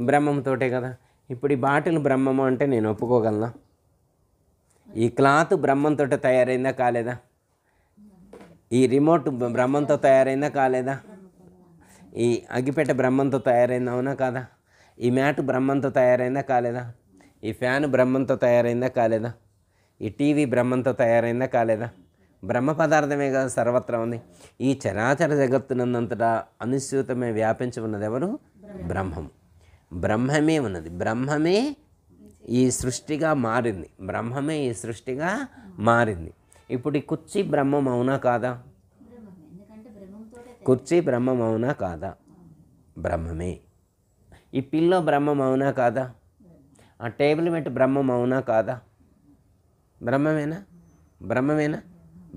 బ్రహ్మంతోటే కదా. ఇప్పుడు ఈ బాటిల్ బ్రహ్మము అంటే నేను ఒప్పుకోగలనా? ఈ క్లాత్ బ్రహ్మంతో తయారైందా కాలేదా? ఈ రిమోట్ బ్రహ్మంతో తయారైందా కాలేదా? ఈ అగ్గిపెట్టె బ్రహ్మంతో తయారైందా, అవునా కాదా? ఈ మ్యాట్ బ్రహ్మంతో తయారైందా కాలేదా? ఈ ఫ్యాన్ బ్రహ్మంతో తయారైందా కాలేదా? ఈ టీవీ బ్రహ్మంతో తయారైందా కాలేదా? బ్రహ్మ పదార్థమే కదా సర్వత్రా ఉంది. ఈ చరాచర జగత్తునంతటా అనుస్యూతమే వ్యాపించి ఉన్నది ఎవరు? బ్రహ్మం. బ్రహ్మమే ఉన్నది, బ్రహ్మమే ఈ సృష్టిగా మారింది, బ్రహ్మమే ఈ సృష్టిగా మారింది. ఇప్పుడు ఈ కుర్చీ బ్రహ్మం అవునా కాదా? కుర్చీ బ్రహ్మం అవునా కాదా? బ్రహ్మమే. ఈ పిల్లో బ్రహ్మం అవునా కాదా? ఆ టేబుల్ మెట్ బ్రహ్మం అవునా కాదా? బ్రహ్మమేనా? బ్రహ్మమేనా?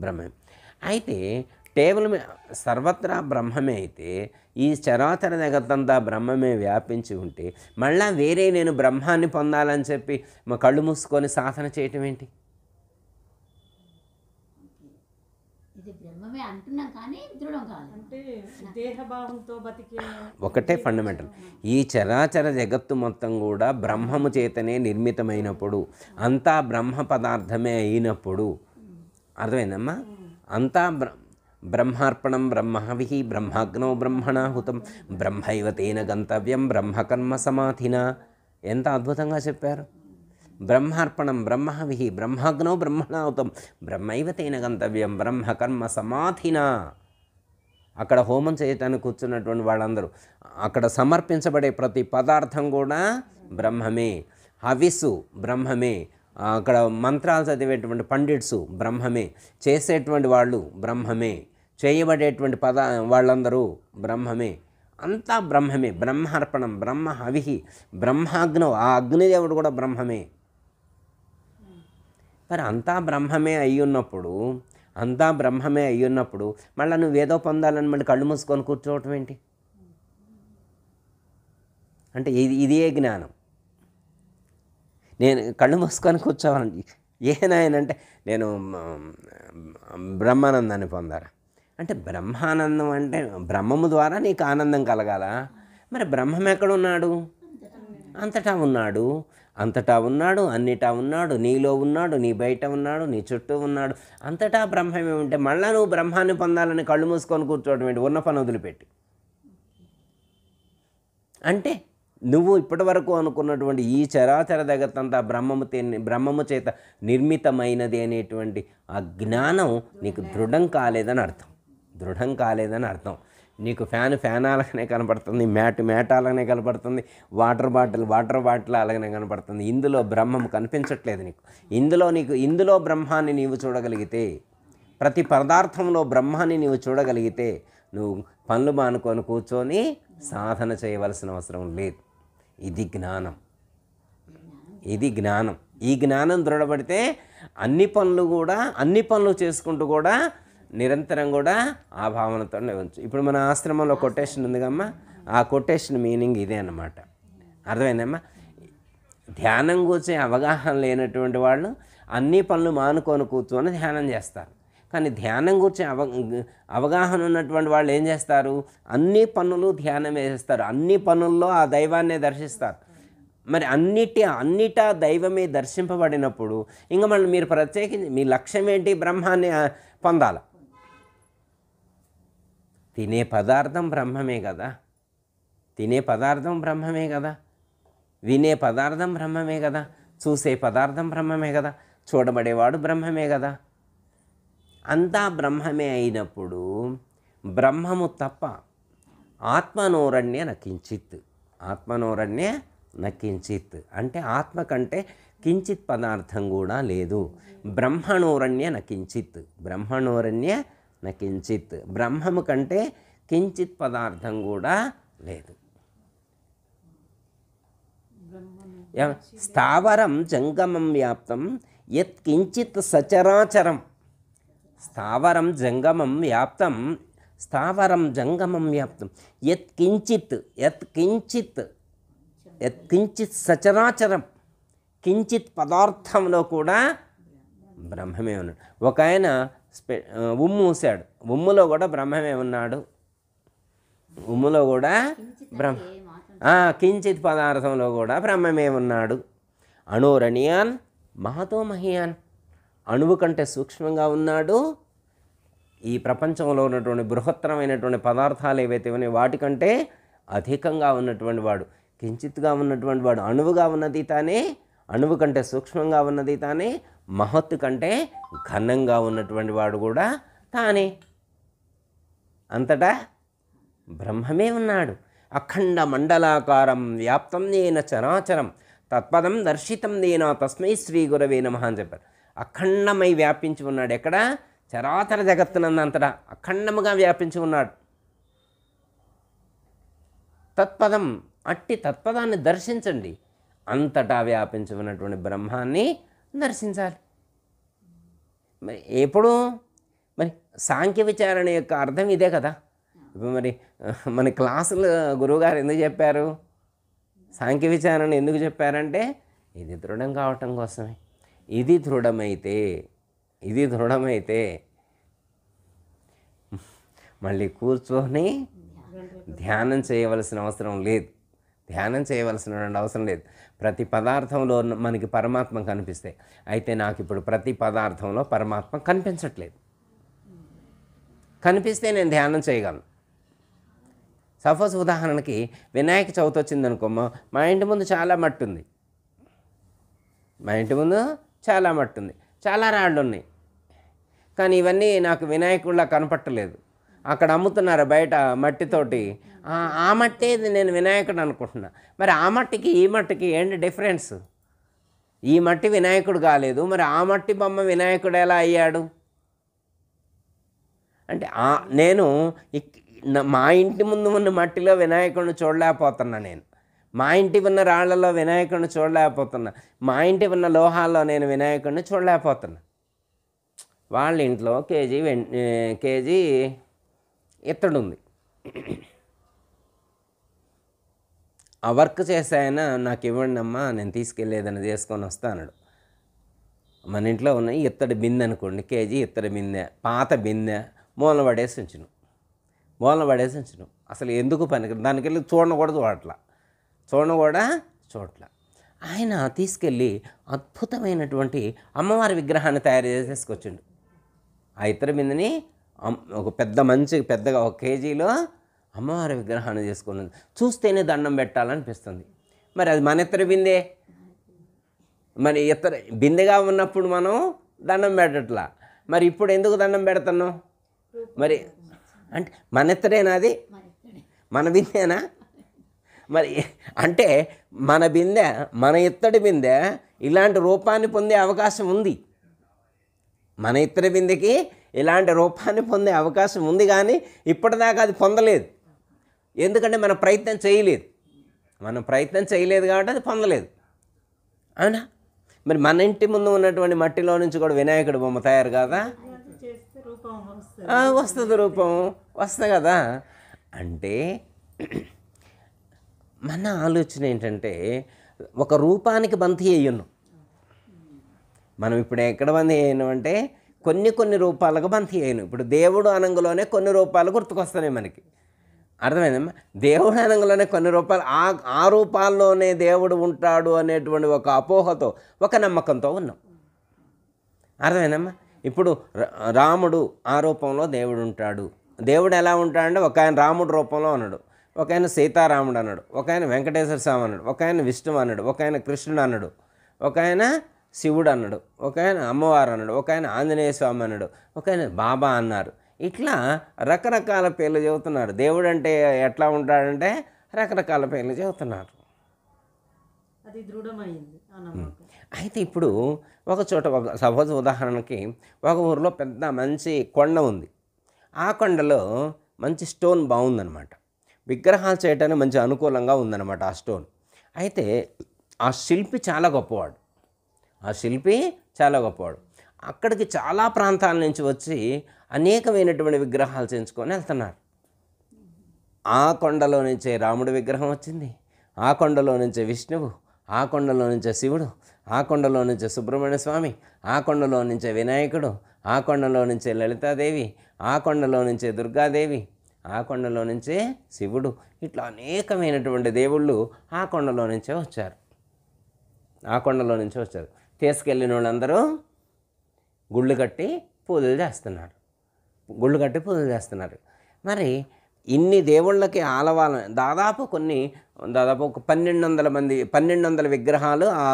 బ్రహ్మమే. అయితే టేబుల్ సర్వత్రా బ్రహ్మమే అయితే ఈ చరాచర జగత్తంతా బ్రహ్మమే వ్యాపించి ఉంటే మళ్ళా వేరే నేను బ్రహ్మాన్ని పొందాలని చెప్పి మా కళ్ళు మూసుకొని సాధన చేయటం ఏంటి? ఇది బ్రహ్మమే అంటున్నాం కానీ దృఢం కాదు. అంటే దేహభావంతో బతికే ఒకటే ఫండమెంటల్. ఈ చరాచర జగత్తు మొత్తం కూడా బ్రహ్మము చేతనే నిర్మితమైనప్పుడు, అంతా బ్రహ్మ పదార్థమే అయినప్పుడు, అర్థమైందమ్మా? అంతా బ్రహ్మార్పణం బ్రహ్మహవిః బ్రహ్మాగ్నో బ్రహ్మణాహుతం బ్రహ్మైవ తేన గంతవ్యం బ్రహ్మకర్మ సమాధినా. ఎంత అద్భుతంగా చెప్పారు! బ్రహ్మార్పణం బ్రహ్మహవిః బ్రహ్మాగ్నో బ్రహ్మణాహుతం బ్రహ్మైవ తేన గంతవ్యం బ్రహ్మకర్మ సమాధినా. అక్కడ హోమం చేయటానికి కూర్చున్నటువంటి వాళ్ళందరూ, అక్కడ సమర్పించబడే ప్రతి పదార్థం కూడా బ్రహ్మమే. హవిస్సు బ్రహ్మమే, అక్కడ మంత్రాలు చదివేటువంటి పండిట్సు బ్రహ్మమే, చేసేటువంటి వాళ్ళు బ్రహ్మమే, చేయబడేటువంటి వాళ్ళందరూ బ్రహ్మమే, అంతా బ్రహ్మమే. బ్రహ్మార్పణం బ్రహ్మ హవిః బ్రహ్మాగ్నో, ఆ అగ్నిదేవుడు కూడా బ్రహ్మమే. మరి అంతా బ్రహ్మమే అయ్యున్నప్పుడు, అంతా బ్రహ్మమే అయ్యున్నప్పుడు మళ్ళీ నువ్వేదో పొందాలని మళ్ళీ కళ్ళు మూసుకొని కూర్చోవటం ఏంటి? అంటే ఇదే జ్ఞానం. నేను కళ్ళు మూసుకొని కూర్చోవాలండి ఏనాయనంటే నేను బ్రహ్మానందాన్ని పొందారా అంటే, బ్రహ్మానందం అంటే బ్రహ్మము ద్వారా నీకు ఆనందం కలగాల. మరి బ్రహ్మం ఎక్కడున్నాడు? అంతటా ఉన్నాడు, అంతటా ఉన్నాడు, అన్నిటా ఉన్నాడు, నీలో ఉన్నాడు, నీ బయట ఉన్నాడు, నీ చుట్టూ ఉన్నాడు, అంతటా బ్రహ్మమే ఉంటే మళ్ళీ నువ్వు బ్రహ్మాన్ని పొందాలని కళ్ళు మూసుకొని కూర్చోవడం ఏంటి? ఉన్న పని వదిలిపెట్టి. అంటే నువ్వు ఇప్పటి వరకు అనుకున్నటువంటి ఈ చరాచర జగత్తంతా బ్రహ్మము చేత నిర్మితమైనది అనేటువంటి ఆ జ్ఞానం నీకు దృఢం కాలేదని అర్థం. దృఢం కాలేదని అర్థం. నీకు ఫ్యాన్ అలాగనే కనపడుతుంది, మ్యాట్ అలాగనే కనపడుతుంది, వాటర్ బాటిల్ అలాగనే కనపడుతుంది. ఇందులో బ్రహ్మం కనిపించట్లేదు నీకు. ఇందులో బ్రహ్మాన్ని నీవు చూడగలిగితే, ప్రతి పదార్థంలో బ్రహ్మాన్ని నీవు చూడగలిగితే నువ్వు పనులు మానుకొని కూర్చొని సాధన చేయవలసిన అవసరం లేదు. ఇది జ్ఞానం, ఇది జ్ఞానం. ఈ జ్ఞానం దృఢపడితే అన్ని పనులు చేసుకుంటూ కూడా నిరంతరం కూడా ఆ భావనతో ఉండవచ్చు. ఇప్పుడు మన ఆశ్రమంలో కొటేషన్ ఉంది కమ్మా, ఆ కొటేషన్ మీనింగ్ ఇదే అన్నమాట. అర్థమైందమ్మా? ధ్యానం కూర్చే అవగాహన లేనటువంటి వాళ్ళు అన్ని పనులు మానుకొని కూర్చొని ధ్యానం చేస్తారు. కానీ ధ్యానం గురించి అవగాహన ఉన్నటువంటి వాళ్ళు ఏం చేస్తారు? అన్ని పనులు ధ్యానం వేస్తారు, అన్ని పనుల్లో ఆ దైవాన్నే దర్శిస్తారు. మరి అన్నిటా దైవమే దర్శింపబడినప్పుడు ఇంకా మళ్ళీ మీరు ప్రత్యేకించి మీ లక్ష్యం ఏంటి? బ్రహ్మాన్ని పొందాలి. తినే పదార్థం బ్రహ్మమే కదా, తినే పదార్థం బ్రహ్మమే కదా, వినే పదార్థం బ్రహ్మమే కదా, చూసే పదార్థం బ్రహ్మమే కదా, చూడబడేవాడు బ్రహ్మమే కదా. అంతా బ్రహ్మమే అయినప్పుడు బ్రహ్మము తప్ప ఆత్మనోరణ్య నకించిత్, ఆత్మనోరణ్య నకించిత్ అంటే ఆత్మ కంటే కించిత్ పదార్థం కూడా లేదు. బ్రహ్మణోరణ్య నకించిత్, బ్రహ్మణోరణ్య నకించిత్, బ్రహ్మము కంటే కించిత్ పదార్థం కూడా లేదు. స్థావరం జంగమం వ్యాప్తం యత్ కించిత్ సచరాచరం. స్థావరం జంగమం వ్యాప్తం, స్థావరం జంగమం వ్యాప్తం యత్ కించిత్, యత్ కించిత్, యత్ కించిత్ సచరాచరం, కించిత్ పదార్థంలో కూడా బ్రహ్మమే ఉన్నాడు. ఒక ఆయన ఉమ్ము మూసాడు, ఉమ్ములో కూడా బ్రహ్మమే ఉన్నాడు. ఉమ్ములో కూడా కించిత్ పదార్థంలో కూడా బ్రహ్మమే ఉన్నాడు. అణోరణీయాన్ మహతో మహియాన్, అణువు కంటే సూక్ష్మంగా ఉన్నాడు. ఈ ప్రపంచంలో ఉన్నటువంటి బృహత్తరమైనటువంటి పదార్థాలు ఏవైతే ఉన్నాయో వాటికంటే అధికంగా ఉన్నటువంటి వాడు, కించిత్గా ఉన్నటువంటి వాడు. అణువుగా ఉన్నది తానే, అణువు కంటే సూక్ష్మంగా ఉన్నది తానే, మహత్తు కంటే ఘనంగా ఉన్నటువంటి వాడు కూడా తానే. అంతటా బ్రహ్మమే ఉన్నాడు. అఖండ మండలాకారం వ్యాప్తం ఏన చరాచరం తత్పదం దర్శితం దేనా తస్మై శ్రీ గురవే నమః అని చెప్పారు. అఖండమై వ్యాపించి ఉన్నాడు. ఎక్కడ? చరాచర జగత్తునందంతటా అఖండముగా వ్యాపించి ఉన్నాడు. తత్పదం, అట్టి తత్పదాన్ని దర్శించండి. అంతటా వ్యాపించి ఉన్నటువంటి బ్రహ్మాన్ని దర్శించాలి. మరి ఎప్పుడు? మరి సాంఖ్య విచారణ యొక్క అర్థం ఇదే కదా. ఇప్పుడు మరి మన క్లాసులు గురువుగారు ఎందుకు చెప్పారు? సాంఖ్య విచారణ ఎందుకు చెప్పారంటే ఇది దృఢం కావటం కోసమే. ఇది దృఢమైతే మళ్ళీ కూర్చొని ధ్యానం చేయవలసిన అవసరం లేదు. ధ్యానం చేయవలసిన అవసరం లేదు. ప్రతి పదార్థంలో మనకి పరమాత్మ కనిపిస్తాయి. అయితే నాకు ఇప్పుడు ప్రతి పదార్థంలో పరమాత్మ కనిపించట్లేదు. కనిపిస్తే నేను ధ్యానం చేయగలను. సపోజ్ ఉదాహరణకి వినాయక చవితి వచ్చిందనుకోమో, మా ఇంటి ముందు చాలా మట్టి ఉంది, చాలా రాళ్ళు ఉన్నాయి. కానీ ఇవన్నీ నాకు వినాయకుడిలా కనపట్టలేదు. అక్కడ అమ్ముతున్నారు బయట మట్టితోటి. ఆ మట్టి నేను వినాయకుడు అనుకుంటున్నా. మరి ఆ మట్టికి ఈ మట్టికి ఏంటి డిఫరెన్స్? ఈ మట్టి వినాయకుడు కాలేదు, మరి ఆ మట్టి బొమ్మ వినాయకుడు ఎలా అయ్యాడు? అంటే నేను మా ఇంటి ముందు ఉన్న మట్టిలో వినాయకుడిని చూడలేకపోతున్నా. నేను మా ఇంటి ఉన్న రాళ్లలో వినాయకుడిని చూడలేకపోతున్నా. మా ఇంటి ఉన్న లోహాల్లో నేను వినాయకుడిని చూడలేకపోతున్నా. వాళ్ళ ఇంట్లో కేజీ ఇత్తడి ఉంది. ఆ వర్క్ చేసే ఆయన నాకు ఇవ్వండి అమ్మా, నేను తీసుకెళ్ళేదని చేసుకొని వస్తా అన్నాడు. మన ఇంట్లో ఉన్న ఇత్తడి బిందె అనుకోండి, కేజీ ఇత్తడి బిందె, పాత బిందె మూలన పడేసి ఉంచును. అసలు ఎందుకు పనికి దానికి వెళ్ళి చూడట్లా. ఆయన తీసుకెళ్ళి అద్భుతమైనటువంటి అమ్మవారి విగ్రహాన్ని తయారు చేసేసుకొచ్చిండు. ఆ ఇత్తడి బిందెని ఒక పెద్దగా 1 కేజీలో అమ్మవారి విగ్రహాన్ని చేసుకున్నది. చూస్తేనే దండం పెట్టాలనిపిస్తుంది. మరి అది మన ఇత్తడి బిందె. మరి ఇత్తడి బిందెగా ఉన్నప్పుడు మనం దండం పెట్టట్లా. మరి ఇప్పుడు ఎందుకు దండం పెడుతున్నాం? మరి అంటే మన ఇత్తడేనా? అది మన బిందెనా? మరి అంటే మన ఇత్తడి బిందె ఇలాంటి రూపాన్ని పొందే అవకాశం ఉంది. మన ఇత్తడి బిందెకి ఇలాంటి రూపాన్ని పొందే అవకాశం ఉంది, కానీ ఇప్పటిదాకా అది పొందలేదు. ఎందుకంటే మనం ప్రయత్నం చేయలేదు కాబట్టి అది పొందలేదు. అవునా? మరి మన ఇంటి ముందు ఉన్నటువంటి మట్టిలో నుంచి కూడా వినాయకుడి బొమ్మ తయారు కాదా? వస్తుంది కదా. అంటే మన ఆలోచన ఏంటంటే ఒక రూపానికి బంతి అయ్యున్నాం మనం. ఇప్పుడు ఎక్కడ బంతి అయ్యాను అంటే కొన్ని రూపాలకు బంతి అయ్యాను. ఇప్పుడు దేవుడు అనంగులోనే కొన్ని రూపాలు గుర్తుకొస్తున్నాయి మనకి. అర్థమైందమ్మా? దేవుడు అనంగులోనే కొన్ని రూపాలు, ఆ రూపాల్లోనే దేవుడు ఉంటాడు అనేటువంటి ఒక అపోహతో, ఒక నమ్మకంతో ఉన్నాం. అర్థమైందమ్మా? ఇప్పుడు రాముడు ఆ రూపంలో దేవుడు ఉంటాడు. దేవుడు ఎలా ఉంటాడంటే ఒక ఆయన రాముడు రూపంలో ఉన్నాడు, ఒక ఆయన సీతారాముడు అన్నాడు, ఒక ఆయన వెంకటేశ్వర స్వామి అన్నాడు, ఒక ఆయన విష్ణువు అన్నాడు, ఒక ఆయన కృష్ణుడు అన్నాడు, ఒక ఆయన శివుడు అన్నాడు, ఒక ఆయన అమ్మవారు అన్నాడు, ఒక ఆయన ఆంజనేయ స్వామి అన్నాడు, ఒక ఆయన బాబా అన్నారు. ఇట్లా రకరకాల పేర్లు చెబుతున్నారు. దేవుడు అంటే ఎట్లా ఉంటాడంటే రకరకాల పేర్లు చెబుతున్నారు. అది దృఢమైంది ఆ నమ్మకం. అయితే ఇప్పుడు ఒక చోట సపోజ్ ఉదాహరణకి ఒక ఊరిలో పెద్ద మంచి కొండ ఉంది. ఆ కొండలో మంచి స్టోన్ బాగుందన్నమాట. విగ్రహాలు చేయడానికి మంచి అనుకూలంగా ఉందన్నమాట ఆ స్టోన్. అయితే ఆ శిల్పి చాలా గొప్పవాడు. అక్కడికి చాలా ప్రాంతాల నుంచి వచ్చి అనేకమైనటువంటి విగ్రహాలు చేయించుకొని వెళ్తున్నారు. ఆ కొండలో నుంచే రాముడి విగ్రహం వచ్చింది, ఆ కొండలో నుంచే విష్ణువు, ఆ కొండలో నుంచే శివుడు, ఆ కొండలో నుంచే సుబ్రహ్మణ్య స్వామి, ఆ కొండలో నుంచే వినాయకుడు, ఆ కొండలో నుంచే లలితాదేవి, ఆ కొండలో నుంచే దుర్గాదేవి, ఆ కొండలో నుంచే శివుడు. ఇట్లా అనేకమైనటువంటి దేవుళ్ళు ఆ కొండలో నుంచే వచ్చారు. తీసుకెళ్ళిన వాళ్ళందరూ గుళ్ళు కట్టి పూజలు చేస్తున్నారు. మరి ఇన్ని దేవుళ్ళకి ఆలవాల దాదాపు ఒక 1200 విగ్రహాలు ఆ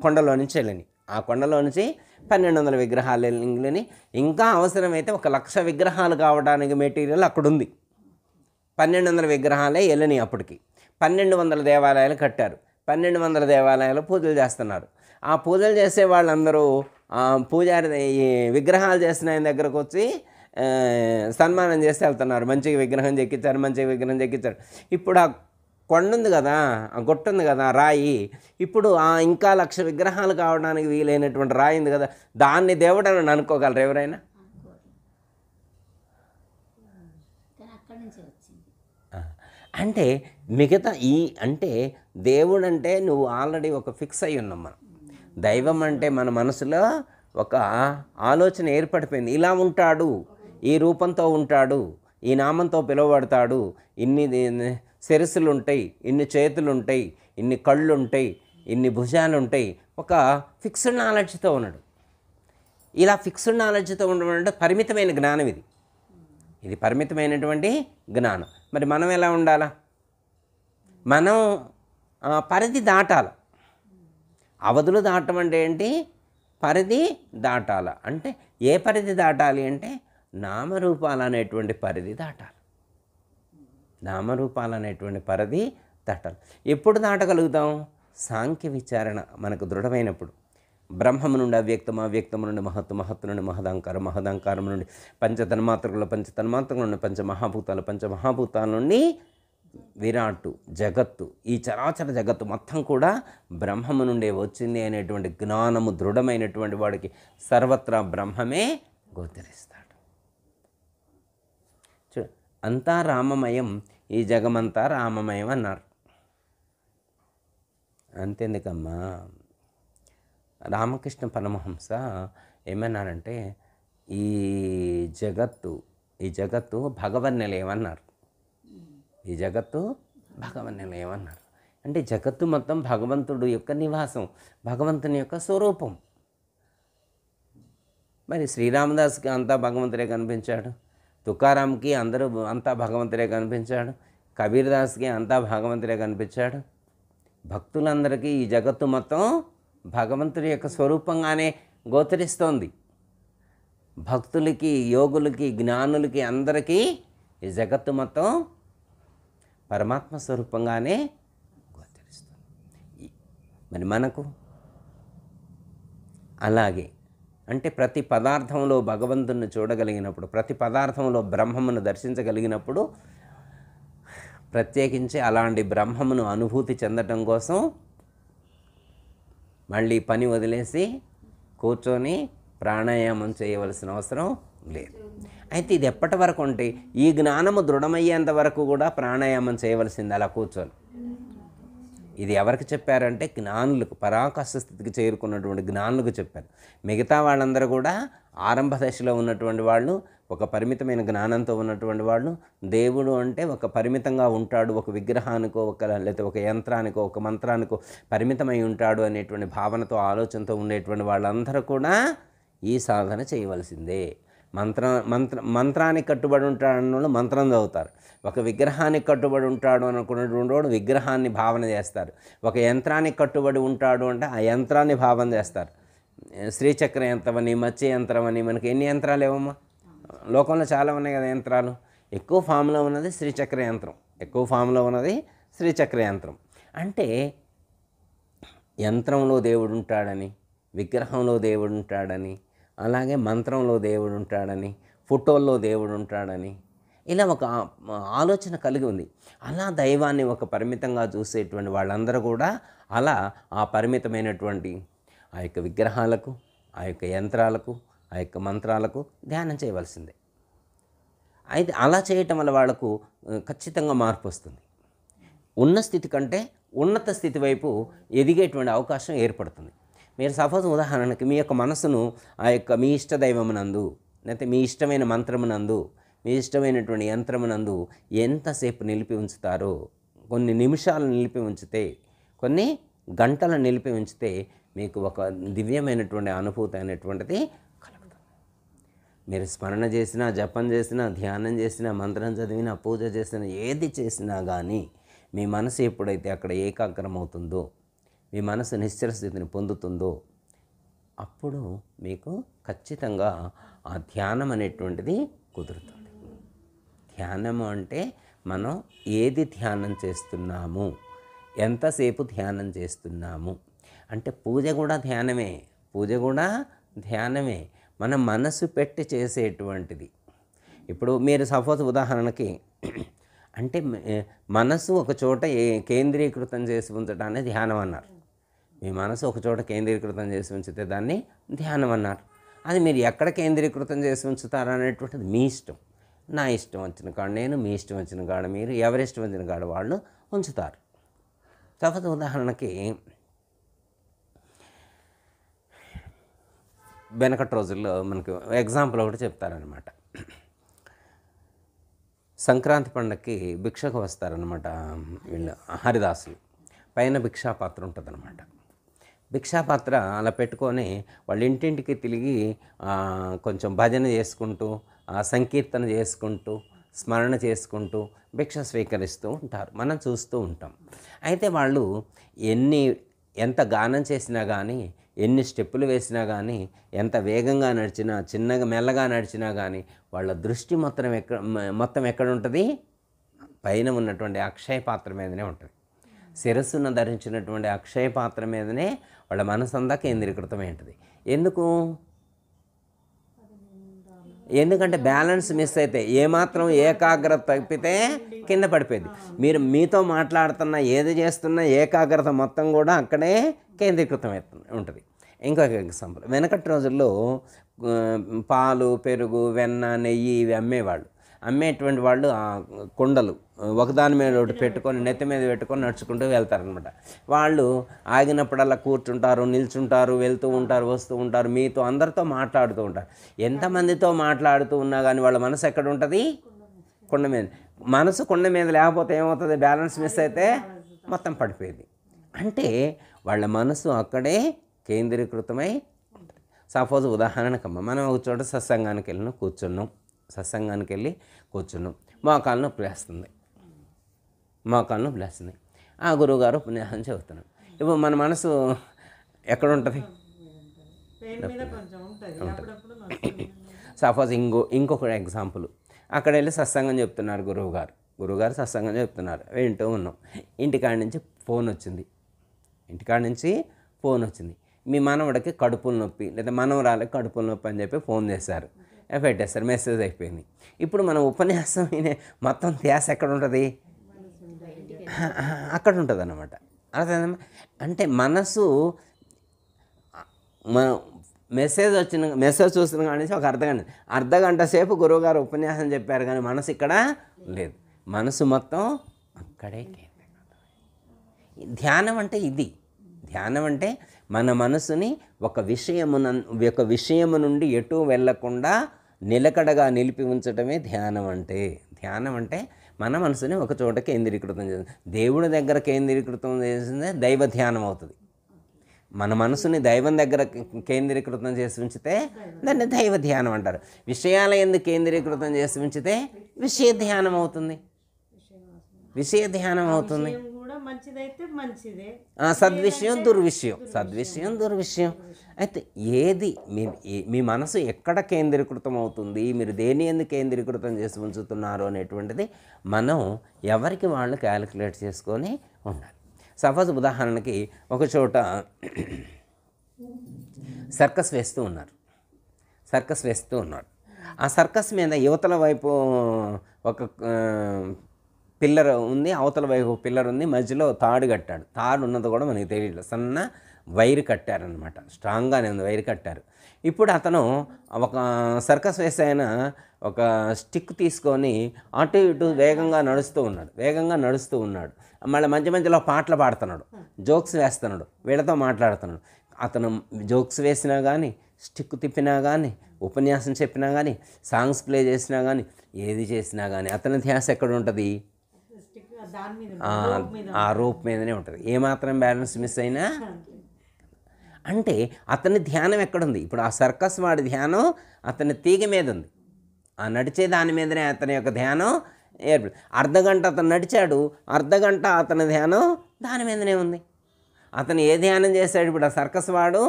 కొండలో నుంచి వెళ్ళినాయి. ఆ కొండలో నుంచి 1200 విగ్రహాలు వెళ్ళని, ఇంకా అవసరమైతే 1,00,000 విగ్రహాలు కావడానికి మెటీరియల్ అక్కడుంది. 1200 విగ్రహాలే వెళ్ళినాయి. అప్పటికి 1200 దేవాలయాలు కట్టారు. 1200 దేవాలయాలు పూజలు చేస్తున్నారు. ఆ పూజలు చేసే వాళ్ళందరూ పూజారి ఈ విగ్రహాలు చేసిన ఆయన దగ్గరకు వచ్చి సన్మానం చేసి వెళ్తున్నారు. మంచిగా విగ్రహం చెక్కించారు. ఇప్పుడు ఆ కొండ ఉంది కదా, ఆ గొట్ట ఉంది కదా, రాయి, ఇప్పుడు ఇంకా 1,00,000 విగ్రహాలు కావడానికి వీలైనటువంటి రాయి ఉంది కదా, దాన్ని దేవుడు అని అనుకోగలరు ఎవరైనా? అక్కడి నుంచే వచ్చింది. అంటే మిగతా అంటే దేవుడు అంటే నువ్వు ఆల్రెడీ ఒక ఫిక్స్ అయ్యి ఉన్నాం మనం. దైవం అంటే మన మనసులో ఒక ఆలోచన ఏర్పడిపోయింది. ఇలా ఉంటాడు, ఈ రూపంతో ఉంటాడు, ఈ నామంతో పిలువబడతాడు, ఇన్ని శిరస్సులు ఉంటాయి, ఇన్ని చేతులు ఉంటాయి, ఇన్ని కళ్ళు ఉంటాయి, ఇన్ని భుజాలు ఉంటాయి. ఒక ఫిక్స్డ్ నాలెడ్జ్తో ఉన్నాడు. ఇలా ఫిక్స్డ్ నాలెడ్జ్తో ఉండడం అంటే పరిమితమైన జ్ఞానం. ఇది పరిమితమైనటువంటి జ్ఞానం. మరి మనం ఎలా ఉండాలా? మనం పరిధి దాటాల. అవధులు దాటం అంటే ఏంటి? పరిధి దాటాల. అంటే ఏ పరిధి దాటాలి అంటే నామరూపాలు అనేటువంటి పరిధి దాటాలి. ఎప్పుడు దాటగలుగుతాం? సాంఖ్య విచారణ మనకు దృఢమైనప్పుడు. బ్రహ్మము నుండి అవ్యక్తము నుండి మహత్తు నుండి మహదాంకారం నుండి పంచతన్మాత్రకుల నుండి పంచమహాభూతాల నుండి విరాట్టు జగత్తు, ఈ చరాచర జగత్తు మొత్తం కూడా బ్రహ్మము నుండే వచ్చింది అనేటువంటి జ్ఞానము దృఢమైనటువంటి వాడికి సర్వత్రా బ్రహ్మమే గోచరిస్తాడు. అంతా రామమయం, ఈ జగమంతా రామమయం అన్నారు. అంతెందుకమ్మా, రామకృష్ణ పరమహంస ఏమన్నారంటే ఈ జగత్తు భగవన్నిలయమన్నారు. అంటే జగత్తు మొత్తం భగవంతుడు యొక్క నివాసం, భగవంతుని యొక్క స్వరూపం. మరి శ్రీరామదాస్కి అంతా భగవంతుడే కనిపించాడు, తుకారాంకి అంతా భగవంతుడే కనిపించాడు, కబీర్ దాస్కి అంతా భగవంతుడే కనిపించాడు. భక్తులందరికీ ఈ జగత్తు మొత్తం భగవంతుడి యొక్క స్వరూపంగానే గోచరిస్తోంది. భక్తులకి, యోగులకి, జ్ఞానులకి అందరికీ ఈ జగత్తు మొత్తం పరమాత్మ స్వరూపంగానే గోచరిస్తుంది. మరి మనకు అలాగే అంటే ప్రతి పదార్థంలో భగవంతుని చూడగలిగినప్పుడు, ప్రతి పదార్థంలో బ్రహ్మమును దర్శించగలిగినప్పుడు, ప్రత్యేకించి అలాంటి బ్రహ్మమును అనుభూతి చెందటం కోసం మళ్ళీ పని వదిలేసి కూర్చొని ప్రాణాయామం చేయవలసిన అవసరం లేదు. అయితే ఇది ఎప్పటి వరకు అంటే ఈ జ్ఞానము దృఢమయ్యేంత వరకు కూడా ప్రాణాయామం చేయవలసింది అలా కూర్చొని. ఇది ఎవరికి చెప్పారంటే జ్ఞానులకు, పరాకాష్ఠ స్థితికి చేరుకున్నటువంటి జ్ఞానులకు చెప్పారు. మిగతా వాళ్ళందరూ కూడా ఆరంభ దశలో ఉన్నటువంటి వాళ్ళు, ఒక పరిమితమైన జ్ఞానంతో ఉన్నటువంటి వాళ్ళు. దేవుడు అంటే ఒక పరిమితంగా ఉంటాడు, ఒక విగ్రహానికో లేకపోతే ఒక యంత్రానికో ఒక మంత్రానికో పరిమితమై ఉంటాడు అనేటువంటి భావనతో, ఆలోచనతో ఉండేటువంటి వాళ్ళందరూ కూడా ఈ సాధన చేయవలసిందే. మంత్రానికి కట్టుబడి ఉంటాడు మంత్రం చదువుతారు, ఒక విగ్రహానికి కట్టుబడి ఉంటాడు అనుకున్నటువంటి వాడు విగ్రహాన్ని భావన చేస్తారు, ఒక యంత్రానికి కట్టుబడి ఉంటాడు అంటే ఆ యంత్రాన్ని భావన చేస్తారు. శ్రీచక్ర యంత్రం అని, మత్స్య యంత్రం అని, మనకి ఎన్ని యంత్రాలు ఏమమ్మా లోకంలో చాలా ఉన్నాయి కదా యంత్రాలు. ఎక్కువ ఫామ్లో ఉన్నది శ్రీచక్ర యంత్రం. అంటే యంత్రంలో దేవుడు ఉంటాడని, విగ్రహంలో దేవుడు ఉంటాడని, అలాగే మంత్రంలో దేవుడు ఉంటాడని, ఫోటోల్లో దేవుడు ఉంటాడని, ఇలా ఒక ఆలోచన కలిగి ఉంది. అలా దైవాన్ని ఒక పరిమితంగా చూసేటువంటి వాళ్ళందరూ కూడా అలా ఆ పరిమితమైనటువంటి ఆ యొక్క విగ్రహాలకు, ఆ యొక్క యంత్రాలకు, ఆ యొక్క మంత్రాలకు ధ్యానం చేయవలసిందే. అయితే అలా చేయటం వల్ల వాళ్లకు ఖచ్చితంగా మార్పు వస్తుంది. ఉన్న స్థితి కంటే ఉన్నత స్థితి వైపు ఎదిగేటువంటి అవకాశం ఏర్పడుతుంది. మీరు సపోజ్ ఉదాహరణకి మీ యొక్క మనసును ఆ యొక్క మీ ఇష్ట దైవమునందు, లేకపోతే మీ ఇష్టమైన మంత్రమునందు, మీ ఇష్టమైనటువంటి యంత్రమునందు ఎంతసేపు నిలిపి ఉంచుతారో, కొన్ని నిమిషాలు నిలిపి ఉంచితే, కొన్ని గంటలు నిలిపి ఉంచితే మీకు ఒక దివ్యమైనటువంటి అనుభూతి అనేటువంటిది కలుగుతుంది. మీరు స్మరణ చేసినా, జపం చేసినా, ధ్యానం చేసినా, మంత్రం చదివినా, పూజ చేసినా, ఏది చేసినా కానీ మీ మనసు ఎప్పుడైతే అక్కడ ఏకాగ్రమవుతుందో, మీ మనసు నిశ్చల స్థితిని పొందుతుందో, అప్పుడు మీకు ఖచ్చితంగా ఆ ధ్యానం అనేటువంటిది కుదురుతుంది. ధ్యానము అంటే మనం ఏది ధ్యానం చేస్తున్నాము, ఎంతసేపు ధ్యానం చేస్తున్నాము అంటే పూజ కూడా ధ్యానమే, పూజ కూడా ధ్యానమే, మన మనసు పెట్టి చేసేటువంటిది. ఇప్పుడు మీరు సపోజ్ ఉదాహరణకి అంటే మనసు ఒక చోట కేంద్రీకృతం చేసి ఉంచడాన్ని ధ్యానం అన్నారు. మీ మనసు ఒక చోట కేంద్రీకృతం చేసి ఉంచితే దాన్ని ధ్యానం అన్నారు. అది మీరు ఎక్కడ కేంద్రీకృతం చేసి ఉంచుతారు అనేటువంటిది మీ ఇష్టం. నా ఇష్టం వచ్చిన కాడ నేను, మీ ఇష్టం వచ్చిన కాడ మీరు, ఎవరి ఇష్టం వచ్చిన కాడ వాళ్ళు ఉంచుతారు. కాకపోతే ఉదాహరణకి వెనకటి రోజుల్లో మనకు ఎగ్జాంపుల్ ఒకటి చెప్తారనమాట. సంక్రాంతి పండగకి భిక్షకు వస్తారనమాట వీళ్ళు హరిదాసులు. పైన భిక్షాపాత్ర ఉంటుందన్నమాట. భిక్షాపాత్ర అలా పెట్టుకొని వాళ్ళ ఇంటింటికి తిరిగి కొంచెం భజన చేసుకుంటూ, సంకీర్తన చేసుకుంటూ, స్మరణ చేసుకుంటూ భిక్ష స్వీకరిస్తూ ఉంటారు. మనం చూస్తూ ఉంటాం. అయితే వాళ్ళు ఎంత గానం చేసినా కానీ, ఎన్ని స్టెప్పులు వేసినా కానీ, ఎంత వేగంగా నడిచినా, చిన్నగా మెల్లగా నడిచినా కానీ వాళ్ళ దృష్టి మొత్తం ఎక్కడ ఉంటుంది? పైన ఉన్నటువంటి అక్షయ పాత్ర మీదనే ఉంటుంది. శిరస్సును ధరించినటువంటి అక్షయ పాత్ర మీదనే వాళ్ళ మనసంతా కేంద్రీకృతమై ఉంటుంది. ఎందుకంటే బ్యాలెన్స్ మిస్ అయితే, ఏమాత్రం ఏకాగ్రత తప్పితే కింద పడిపోయింది. మీరు మీతో మాట్లాడుతున్న, ఏది చేస్తున్నా ఏకాగ్రత మొత్తం కూడా అక్కడే కేంద్రీకృతం ఉంటుంది. ఇంకొక ఎగ్జాంపుల్, వెనకటి రోజుల్లో పాలు, పెరుగు, వెన్న, నెయ్యి ఇవి అమ్మేటువంటి వాళ్ళు ఆ కుండలు ఒకదాని మీద ఒకటి పెట్టుకొని నెత్తి మీద పెట్టుకొని నడుచుకుంటూ వెళ్తారనమాట. వాళ్ళు ఆగినప్పుడల్లా కూర్చుంటారు, నిల్చుంటారు, వెళ్తూ ఉంటారు, వస్తూ ఉంటారు, మీతో అందరితో మాట్లాడుతూ ఉంటారు. ఎంతమందితో మాట్లాడుతూ ఉన్నా కానీ వాళ్ళ మనసు ఎక్కడ ఉంటుంది? కొండ మీద. మనసు కొండ మీద లేకపోతే ఏమవుతుంది? బ్యాలెన్స్ మిస్ అయితే మొత్తం పడిపోయింది. అంటే వాళ్ళ మనసు అక్కడే కేంద్రీకృతమై ఉంటుంది. సపోజ్ ఉదాహరణకమ్మ, మనం ఒక చోట సత్సంగానికి వెళ్ళి కూర్చున్నాం, మోకాలు నొప్పి వేస్తుంది. ఆ గురువుగారు ఉపన్యాసం చెబుతున్నాం. ఇప్పుడు మన మనసు ఎక్కడ ఉంటుంది? సపోజ్ ఇంకొక ఎగ్జాంపుల్, అక్కడ వెళ్ళి సత్సంగం చెప్తున్నారు గురువుగారు సత్సంగం చెప్తున్నారు, వింటూ ఉన్నాం. ఇంటికాడ నుంచి ఫోన్ వచ్చింది. మీ మనవడికి కడుపుల నొప్పి, లేదా మనవరాలకి కడుపుల నొప్పి అని చెప్పి ఫోన్ చేశారు, పెట్టేస్తారు, మెసేజ్ అయిపోయింది. ఇప్పుడు మనం ఉపన్యాసం మొత్తం ధ్యాస ఎక్కడ ఉంటుంది? అక్కడ ఉంటుంది అన్నమాట. అర్థమైందమ్మా? అంటే మనసు మెసేజ్ చూస్తున్న కానీ ఒక అర్ధగంట సేపు గురువుగారు ఉపన్యాసం చెప్పారు, కానీ మనసు ఇక్కడ లేదు. మనసు మొత్తం అక్కడే కేంద్రీకృతం. ధ్యానం అంటే ఇది. ధ్యానం అంటే మన మనసుని ఒక విషయము నుండి ఎటు వెళ్లకుండా నిలకడగా నిలిపి ఉంచడమే ధ్యానం అంటే మన మనసుని ఒక చోట కేంద్రీకృతం చేస్తుంది. దేవుడి దగ్గర కేంద్రీకృతం చేసిందే దైవ ధ్యానం అవుతుంది. మన మనసుని దైవం దగ్గర కేంద్రీకృతం చేసి ఉంచితే దాన్ని దైవ ధ్యానం అంటారు. విషయాల యందు కేంద్రీకృతం చేసి ఉంచితే విషయ ధ్యానం అవుతుంది. సద్విషయం దుర్విషయం. అయితే ఏది మీ మనసు ఎక్కడ కేంద్రీకృతం అవుతుంది, మీరు దేని యందు కేంద్రీకృతం చేసి ఉంచుతున్నారు అనేటువంటిది మనం ఎవరికి వాళ్ళు క్యాలిక్యులేట్ చేసుకొని ఉండాలి. సపోజ్ ఉదాహరణకి ఒక చోట సర్కస్ వేస్తూ ఉన్నారు. ఆ సర్కస్ మీద యువతల వైపు ఒక పిల్లర్ ఉంది, అవతల వైపు పిల్లర్ ఉంది, మధ్యలో తాడు కట్టాడు. తాడు ఉన్నది కూడా మనకి తెలియదు, సన్న వైర్ కట్టారనమాట, స్ట్రాంగ్గానే ఉంది, వైర్ కట్టారు. ఇప్పుడు అతను ఒక సర్కస్ వేసే ఆయన ఒక స్టిక్ తీసుకొని అటు ఇటు వేగంగా నడుస్తూ ఉన్నాడు. మళ్ళీ మధ్యలో పాటలు పాడుతున్నాడు, జోక్స్ వేస్తున్నాడు, వీళ్ళతో మాట్లాడుతున్నాడు. అతను జోక్స్ వేసినా కానీ, స్టిక్ తిప్పినా కానీ, ఉపన్యాసం చెప్పినా కానీ, సాంగ్స్ ప్లే చేసినా కానీ, ఏది చేసినా కానీ అతని ధ్యాస ఎక్కడ ఉంటుంది? దాని మీద ఆ రూప్ మీదనే ఉంటుంది. ఏమాత్రం బ్యాలెన్స్ మిస్ అయినా అంటే అతని ధ్యానం ఎక్కడుంది? ఇప్పుడు ఆ సర్కస్ వాడి ధ్యానం అతని తీగ మీద ఉంది, ఆ నడిచే దాని మీదనే అతని యొక్క ధ్యానం ఏర్పడి. అర్ధగంట అతను నడిచాడు, అర్ధగంట అతని ధ్యానం దాని మీదనే ఉంది. అతను ఏ ధ్యానం చేశాడు? ఇప్పుడు ఆ సర్కస్ వాడు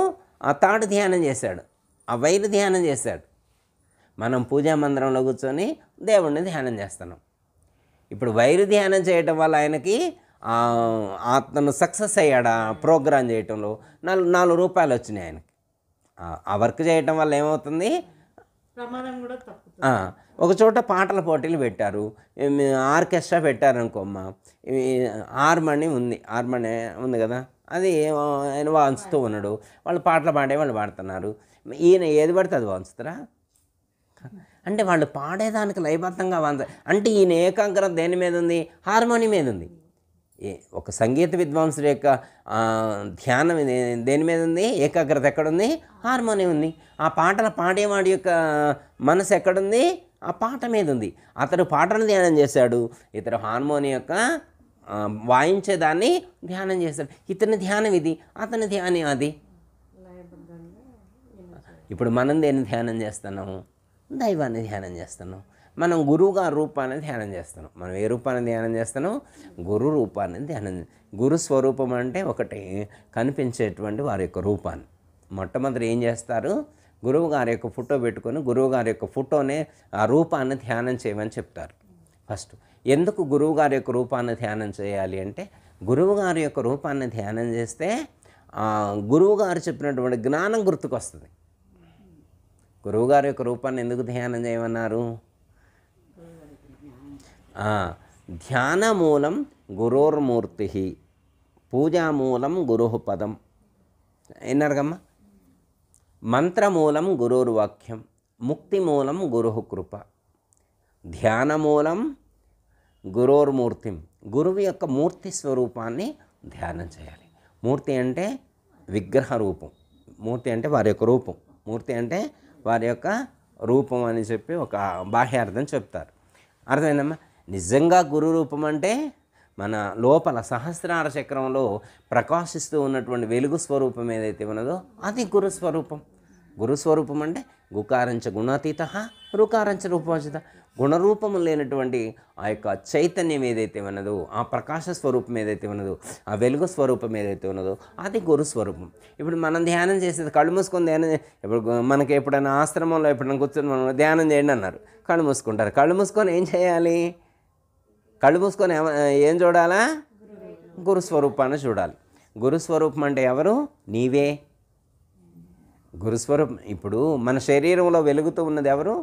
ఆ తాడు ధ్యానం చేశాడు, ఆ వైరు ధ్యానం చేశాడు. మనం పూజా మందిరంలో కూర్చొని దేవుణ్ణి ధ్యానం చేస్తున్నాం. ఇప్పుడు వైరు ధ్యానం చేయటం వల్ల ఆయనకి అతను సక్సెస్ అయ్యాడు. ఆ ప్రోగ్రాం చేయటంలో 4 రూపాయలు వచ్చినాయి ఆయనకి. ఆ వర్క్ చేయటం వల్ల ఏమవుతుంది? ప్రమాదం కూడా తప్పుతుంది. ఒక చోట పాటల పోటీలు పెట్టారు, ఆర్కెస్ట్రా పెట్టారనుకోమ్మ, హార్మోని ఉంది కదా, అది ఆయన వాంచుతూ ఉన్నాడు. వాళ్ళు పాటలు వాళ్ళు పాడుతున్నారు. ఈయన ఏది పడితే అది వాంచుతారా? అంటే వాళ్ళు పాడేదానికి లయబద్ధంగా అంటే ఈయన ఏకాగ్రత దేని మీద ఉంది? హార్మోని మీద ఉంది. ఒక సంగీత విద్వాంసుడి యొక్క ధ్యానం దేని మీద ఉంది? ఏకాగ్రత ఎక్కడుంది? హార్మోని ఉంది. ఆ పాటలు పాడేవాడి యొక్క మనసు ఎక్కడుంది? ఆ పాట మీద ఉంది. అతడు పాటను ధ్యానం చేశాడు, ఇతడు హార్మోని యొక్క వాయించేదాన్ని ధ్యానం చేశాడు. ఇతని ధ్యానం ఇది, అతని ధ్యానం అది. ఇప్పుడు మనం దేన్ని ధ్యానం చేస్తున్నాము? దైవాన్ని ధ్యానం చేస్తున్నాం. మనం గురువుగారి రూపాన్ని ధ్యానం చేస్తున్నాం. మనం ఏ రూపాన్ని ధ్యానం చేస్తున్నాం? గురు రూపాన్ని ధ్యానం. గురు స్వరూపం అంటే ఒకటి కనిపించేటువంటి వారి యొక్క రూపాన్ని. మొట్టమొదటి ఏం చేస్తారు? గురువు గారి యొక్క ఫోటో పెట్టుకొని గురువు గారి యొక్క ఫోటోనే ఆ రూపాన్ని ధ్యానం చేయమని చెప్తారు. ఫస్ట్ ఎందుకు గురువు గారి యొక్క రూపాన్ని ధ్యానం చేయాలి అంటే, గురువు గారి యొక్క రూపాన్ని ధ్యానం చేస్తే గురువు గారు చెప్పినటువంటి జ్ఞానం గుర్తుకొస్తుంది. గురువుగారి యొక్క రూపాన్ని ఎందుకు ధ్యానం చేయమన్నారు? ధ్యానమూలం గురోర్మూర్తి, పూజామూలం గురు పదం. విన్నారుగమ్మా? మంత్రమూలం గురోర్వాక్యం, ముక్తిమూలం గురు కృప. ధ్యానమూలం గురోర్మూర్తిం, గురువు యొక్క మూర్తి స్వరూపాన్ని ధ్యానం చేయాలి. మూర్తి అంటే విగ్రహ రూపం, మూర్తి అంటే వారి యొక్క రూపం, మూర్తి అంటే వారి యొక్క రూపం అని చెప్పి ఒక బాహ్యార్థం చెప్తారు. అర్థమైందమ్మా? నిజంగా గురు రూపం అంటే మన లోపల సహస్రార చక్రంలో ప్రకాశిస్తూ ఉన్నటువంటి వెలుగు స్వరూపం ఏదైతే ఉన్నదో అది గురుస్వరూపం. గురుస్వరూపం అంటే గుకారంచ గుణాతీత రుకారంచ రూపోచిత. గుణరూపము లేనటువంటి ఆ యొక్క చైతన్యం ఏదైతే ఉన్నదో, ఆ ప్రకాశ స్వరూపం ఏదైతే ఉన్నదో, ఆ వెలుగు స్వరూపం ఏదైతే ఉన్నదో అది గురుస్వరూపం. ఇప్పుడు మనం ధ్యానం చేసేది కళ్ళు మూసుకొని ధ్యానం. ఇప్పుడు మనకి ఎప్పుడైనా ఆశ్రమంలో ఎప్పుడైనా కూర్చొని మనం ధ్యానం చేయండి అన్నారు, కళ్ళు మూసుకుంటారు. కళ్ళు మూసుకొని ఏం చేయాలి? కళ్ళు మూసుకొని ఏం చూడాలా? గురుస్వరూపాన్ని చూడాలి. గురుస్వరూపం అంటే ఎవరు? నీవే గురుస్వరూపం. ఇప్పుడు మన శరీరంలో వెలుగుతూ ఉన్నది ఎవరు?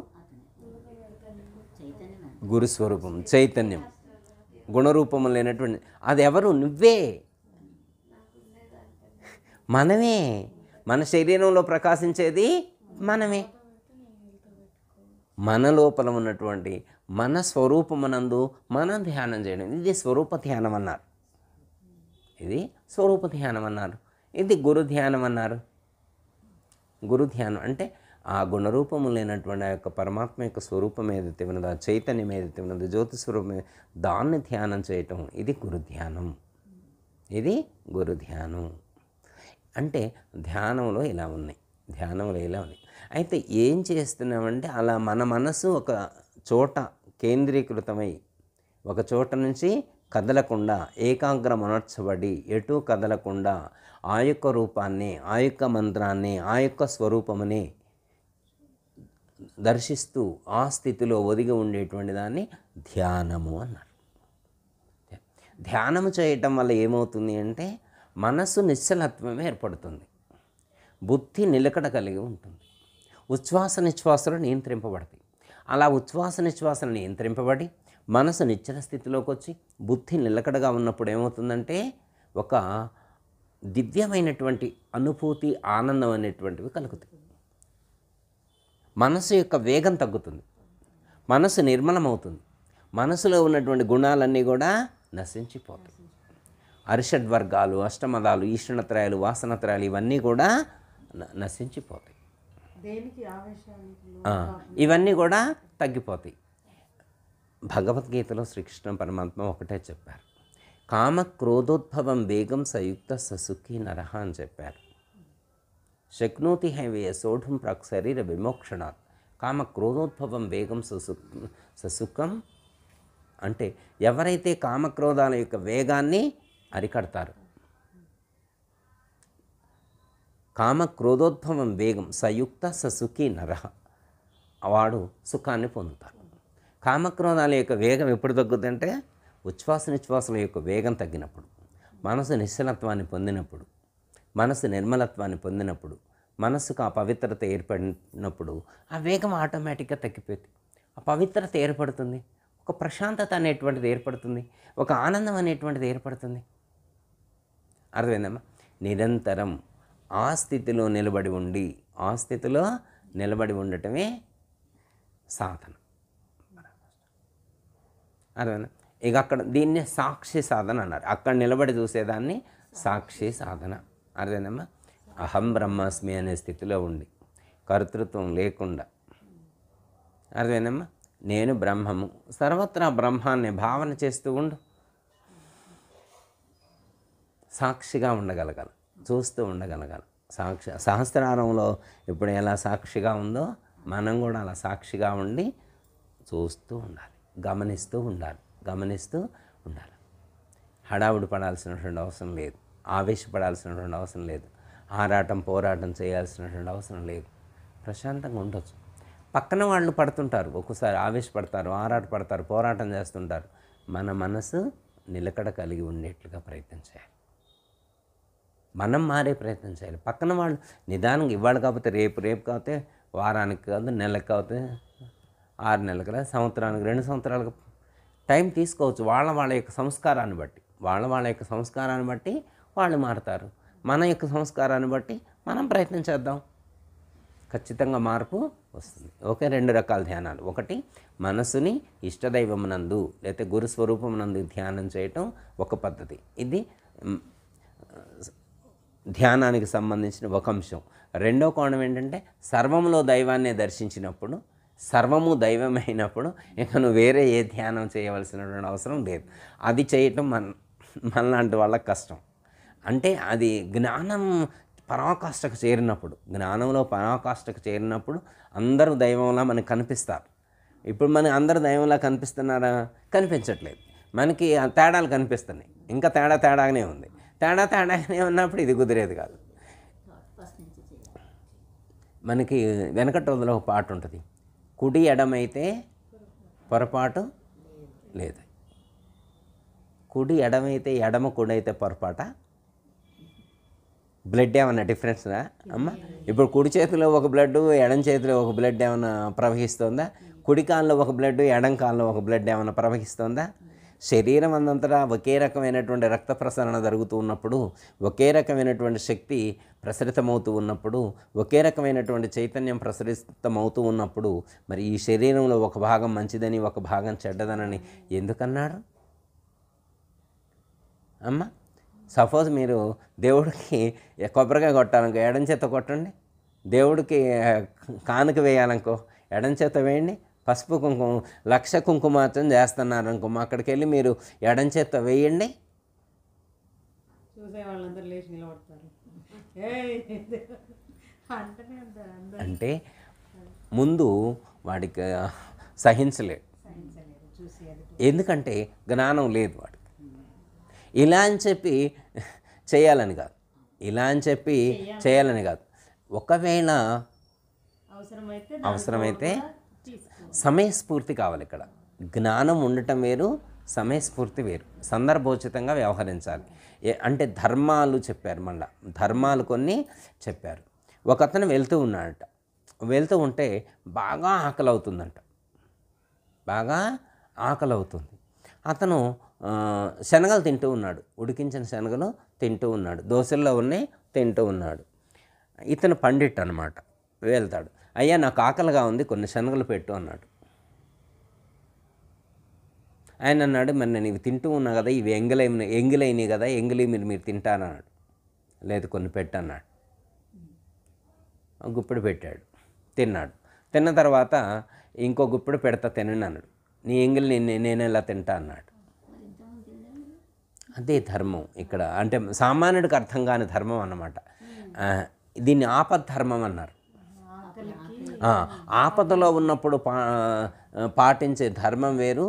గురుస్వరూపం, చైతన్యం, గుణరూపము లేనటువంటి అది ఎవరు? నువ్వే, మనమే. మన శరీరంలో ప్రకాశించేది మనమే. మన లోపల ఉన్నటువంటి మన స్వరూపమునందు మనం ధ్యానం చేయడం, ఇది స్వరూప ధ్యానం అన్నారు. ఇది స్వరూప ధ్యానం అన్నారు. ఇది గురు ధ్యానం అన్నారు. గురు ధ్యానం అంటే ఆ గుణరూపము లేనటువంటి ఆ యొక్క పరమాత్మ యొక్క స్వరూపం ఏదైతే ఉన్నదో, ఆ చైతన్యం ఏదైతే ఉన్నదో, జ్యోతి స్వరూపం, దాన్ని ధ్యానం చేయటం, ఇది గురు ధ్యానం. ఇది గురు ధ్యానం. అంటే ధ్యానంలో ఇలా ఉన్నాయి, ధ్యానంలో ఇలా ఉన్నాయి. అయితే ఏం చేస్తున్నామంటే అలా మన మనసు ఒక చోట కేంద్రీకృతమై ఒక చోట నుంచి కదలకుండా ఏకాగ్ర మనర్చబడి ఎటు కదలకుండా ఆ యొక్క రూపాన్ని, ఆ యొక్క మంత్రాన్ని, ఆ యొక్క స్వరూపముని దర్శిస్తూ ఆ స్థితిలో ఒదిగి ఉండేటువంటి దాన్ని ధ్యానము అన్నారు. ధ్యానం చేయటం వల్ల ఏమవుతుంది అంటే మనసు నిశ్చలత్వం ఏర్పడుతుంది, బుద్ధి నిలకడ కలిగి ఉంటుంది, ఉచ్ఛ్వాస నిశ్వాసలు నియంత్రింపబడతాయి. అలా ఉచ్ఛ్వాస నిశ్వాసలు నియంత్రింపబడి మనసు నిశ్చల స్థితిలోకి వచ్చి బుద్ధి నిలకడగా ఉన్నప్పుడు ఏమవుతుందంటే ఒక దివ్యమైనటువంటి అనుభూతి, ఆనందం అనేటువంటివి కలుగుతాయి. మనసు యొక్క వేగం తగ్గుతుంది, మనసు నిర్మలమవుతుంది, మనసులో ఉన్నటువంటి గుణాలన్నీ కూడా నశించిపోతాయి. అరిషడ్వర్గాలు, అష్టమదాలు, ఈశ్వరత్రయాలు, వాసనత్రయాలు ఇవన్నీ కూడా నశించిపోతాయి. దేనికి ఆవేశానికి ఇవన్నీ కూడా తగ్గిపోతాయి. భగవద్గీతలో శ్రీకృష్ణ పరమాత్మ ఒకటే చెప్పారు, కామ క్రోధోద్భవం వేగం సయుక్త ససుఖీ నరహ అని చెప్పారు. శక్నోతి హైవే సోఢం ప్రాక్ శరీర విమోక్షణాత్. కామ క్రోధోద్భవం వేగం ససుఖం అంటే ఎవరైతే కామక్రోధాల యొక్క వేగాన్ని అరికడతారు, కామ క్రోధోద్భవం వేగం సయుక్త ససుఖీ నరహ, వాడు సుఖాన్ని పొందుతాడు. కామక్రోధాల యొక్క వేగం ఎప్పుడు తగ్గుతుందంటే ఉచ్ఛ్వాస నిశ్వాసాల యొక్క వేగం తగ్గినప్పుడు, మనసు నిశ్చలత్వాన్ని పొందినప్పుడు, మనసు నిర్మలత్వాన్ని పొందినప్పుడు, మనసుకు ఆ పవిత్రత ఏర్పడినప్పుడు ఆ వేగం ఆటోమేటిక్గా తగ్గిపోతుంది. ఆ పవిత్రత ఏర్పడుతుంది, ఒక ప్రశాంతత అనేటువంటిది ఏర్పడుతుంది, ఒక ఆనందం అనేటువంటిది ఏర్పడుతుంది. అర్థమైందమ్మా? నిరంతరం ఆ స్థితిలో నిలబడి ఉండి, ఆ స్థితిలో నిలబడి ఉండటమే సాధన. అర్థమైందా? ఇక అక్కడ దీన్నే సాక్షి సాధన అన్నారు. అక్కడ నిలబడి చూసేదాన్ని సాక్షి సాధన. అర్థమైందమ్మా? అహం బ్రహ్మాస్మి అనే స్థితిలో ఉండి కర్తృత్వం లేకుండా, అర్థమైందమ్మా? నేను బ్రహ్మము, సర్వత్రా బ్రహ్మాన్ని భావన చేస్తూ ఉండు. సాక్షిగా ఉండగలగాలి, చూస్తూ ఉండగలగాలి. సహస్రారంలో ఇప్పుడు ఎలా సాక్షిగా ఉందో మనం కూడా అలా సాక్షిగా ఉండి చూస్తూ ఉండాలి, గమనిస్తూ ఉండాలి. హడావుడి పడాల్సినటువంటి అవసరం లేదు, ఆవేశపడాల్సినటువంటి అవసరం లేదు, పోరాటం చేయాల్సినటువంటి అవసరం లేదు. ప్రశాంతంగా ఉండొచ్చు. పక్కన వాళ్ళు పడుతుంటారు, ఒక్కోసారి ఆవేశపడతారు, ఆరాటపడతారు, పోరాటం చేస్తుంటారు. మన మనసు నిలకడ కలిగి ఉండేట్లుగా ప్రయత్నం చేయాలి, మనం మారే ప్రయత్నం చేయాలి. పక్కన వాళ్ళు నిదానంగా ఇవాళ కాకపోతే రేపు కాకపోతే వారానికి కాదు, నెలకు కాకపోతే 6 నెలలకు, సంవత్సరానికి 2 సంవత్సరాలకు టైం తీసుకోవచ్చు. వాళ్ళ యొక్క సంస్కారాన్ని బట్టి వాళ్ళు మారుతారు. మన యొక్క సంస్కారాన్ని బట్టి మనం ప్రయత్నం చేద్దాం, ఖచ్చితంగా మార్పు వస్తుంది. ఓకే, 2 రకాల ధ్యానాలు. ఒకటి మనసుని ఇష్టదైవమునందు లేకపోతే గురుస్వరూపమునందు ధ్యానం చేయటం ఒక పద్ధతి. ఇది ధ్యానానికి సంబంధించిన ఒక అంశం. రెండో కోణం ఏంటంటే సర్వంలో దైవాన్ని దర్శించినప్పుడు, సర్వము దైవమైనప్పుడు ఇక నువ్వు వేరే ఏ ధ్యానం చేయవలసినటువంటి అవసరం లేదు. అది చేయటం మనలాంటి వాళ్ళకి కష్టం. అంటే అది జ్ఞానం పరాకాష్ఠకు చేరినప్పుడు, జ్ఞానంలో పరాకాష్ఠకు చేరినప్పుడు అందరూ దైవంలా మనకు కనిపిస్తారు. ఇప్పుడు మన అందరూ దైవంలా కనిపిస్తున్నారా? కనిపించట్లేదు. మనకి తేడాలు కనిపిస్తున్నాయి. ఇంకా తేడాగానే ఉంది. తేడాగానే ఉన్నప్పుడు ఇది కుదిరేది కాదు. మనకి వెనకటి రోజులో ఒక పాట ఉంటుంది, కుడి ఎడమైతే పొరపాటు లేదు. కుడి ఎడమైతే ఎడమ కుడి అయితే పొరపాట? బ్లడ్ ఏమన్నా డిఫరెన్స్నా అమ్మ? ఇప్పుడు కుడి చేతిలో ఒక బ్లడ్, ఎడం చేతిలో ఒక బ్లడ్ ఏమైనా ప్రవహిస్తుందా? కుడి కాల్లో ఒక బ్లడ్, ఎడం కాల్లో ఒక బ్లడ్ ఏమైనా ప్రవహిస్తుందా? శరీరం అందంతటా ఒకే రకమైనటువంటి రక్త ప్రసరణ జరుగుతూ ఉన్నప్పుడు, ఒకే రకమైనటువంటి శక్తి ప్రసరితమవుతూ ఉన్నప్పుడు, ఒకే రకమైనటువంటి చైతన్యం ప్రసరితమవుతూ ఉన్నప్పుడు, మరి ఈ శరీరంలో ఒక భాగం మంచిదని ఒక భాగం చెడ్డదనని ఎందుకన్నాడు అమ్మ? సపోజ్ మీరు దేవుడికి కొబ్బరికాయ కొట్టాలనుకో ఎడం చేత కొట్టండి, దేవుడికి కానుక వేయాలనుకో ఎడం చేత వేయండి. పసుపు కుంకుమ 1,00,000 కుంకుమార్చన చేస్తున్నారనుకో, అక్కడికి వెళ్ళి మీరు ఎడం చేత వేయండి. చూసే వాళ్ళందరూ లేచి నిలబడతారు. అంటే ముందు వాడికి సహించలేడు, ఎందుకంటే జ్ఞానం లేదు వాడికి. ఇలా అని చెప్పి చేయాలని కాదు, ఒకవేళ అవసరమైతే సమయస్ఫూర్తి కావాలి. ఇక్కడ జ్ఞానం ఉండటం వేరు, సమయస్ఫూర్తి వేరు. సందర్భోచితంగా వ్యవహరించాలి. అంటే ధర్మాలు చెప్పారు, మళ్ళీ ధర్మాలు కొన్ని చెప్పారు. ఒకతను వెళ్తూ ఉన్నాడట. వెళ్తూ ఉంటే బాగా ఆకలి అవుతుందంట. బాగా ఆకలి అవుతుంది. అతను శనగలు తింటూ ఉన్నాడు. ఉడికించిన శనగలు తింటూ ఉన్నాడు. దోశల్లో ఉన్నాయి తింటూ ఉన్నాడు. ఇతను పండిట్ అనమాట. వెళ్తాడు, అయ్యా నాకు ఆకలిగా ఉంది, కొన్ని శనగలు పెట్టు అన్నాడు. ఆయన అన్నాడు, మరి నేను ఇవి తింటూ ఉన్నా కదా, ఇవి ఎంగిలైనవి కదా, ఎంగిలి మీరు తింటానన్నాడు. లేదు, కొన్ని పెట్టన్నాడు. గుప్పెడు పెట్టాడు, తిన్నాడు. తిన్న తర్వాత ఇంకో గుప్పెడు పెడతా తినండి అన్నాడు. నీ ఎంగిలి నేను ఎలా తింటా అన్నాడు. అదే ధర్మం ఇక్కడ. అంటే సామాన్యుడికి అర్థం కాని ధర్మం అన్నమాట. దీన్ని ఆపద్ధర్మం అన్నారు. ఆపదలో ఉన్నప్పుడు పాటించే ధర్మం వేరు,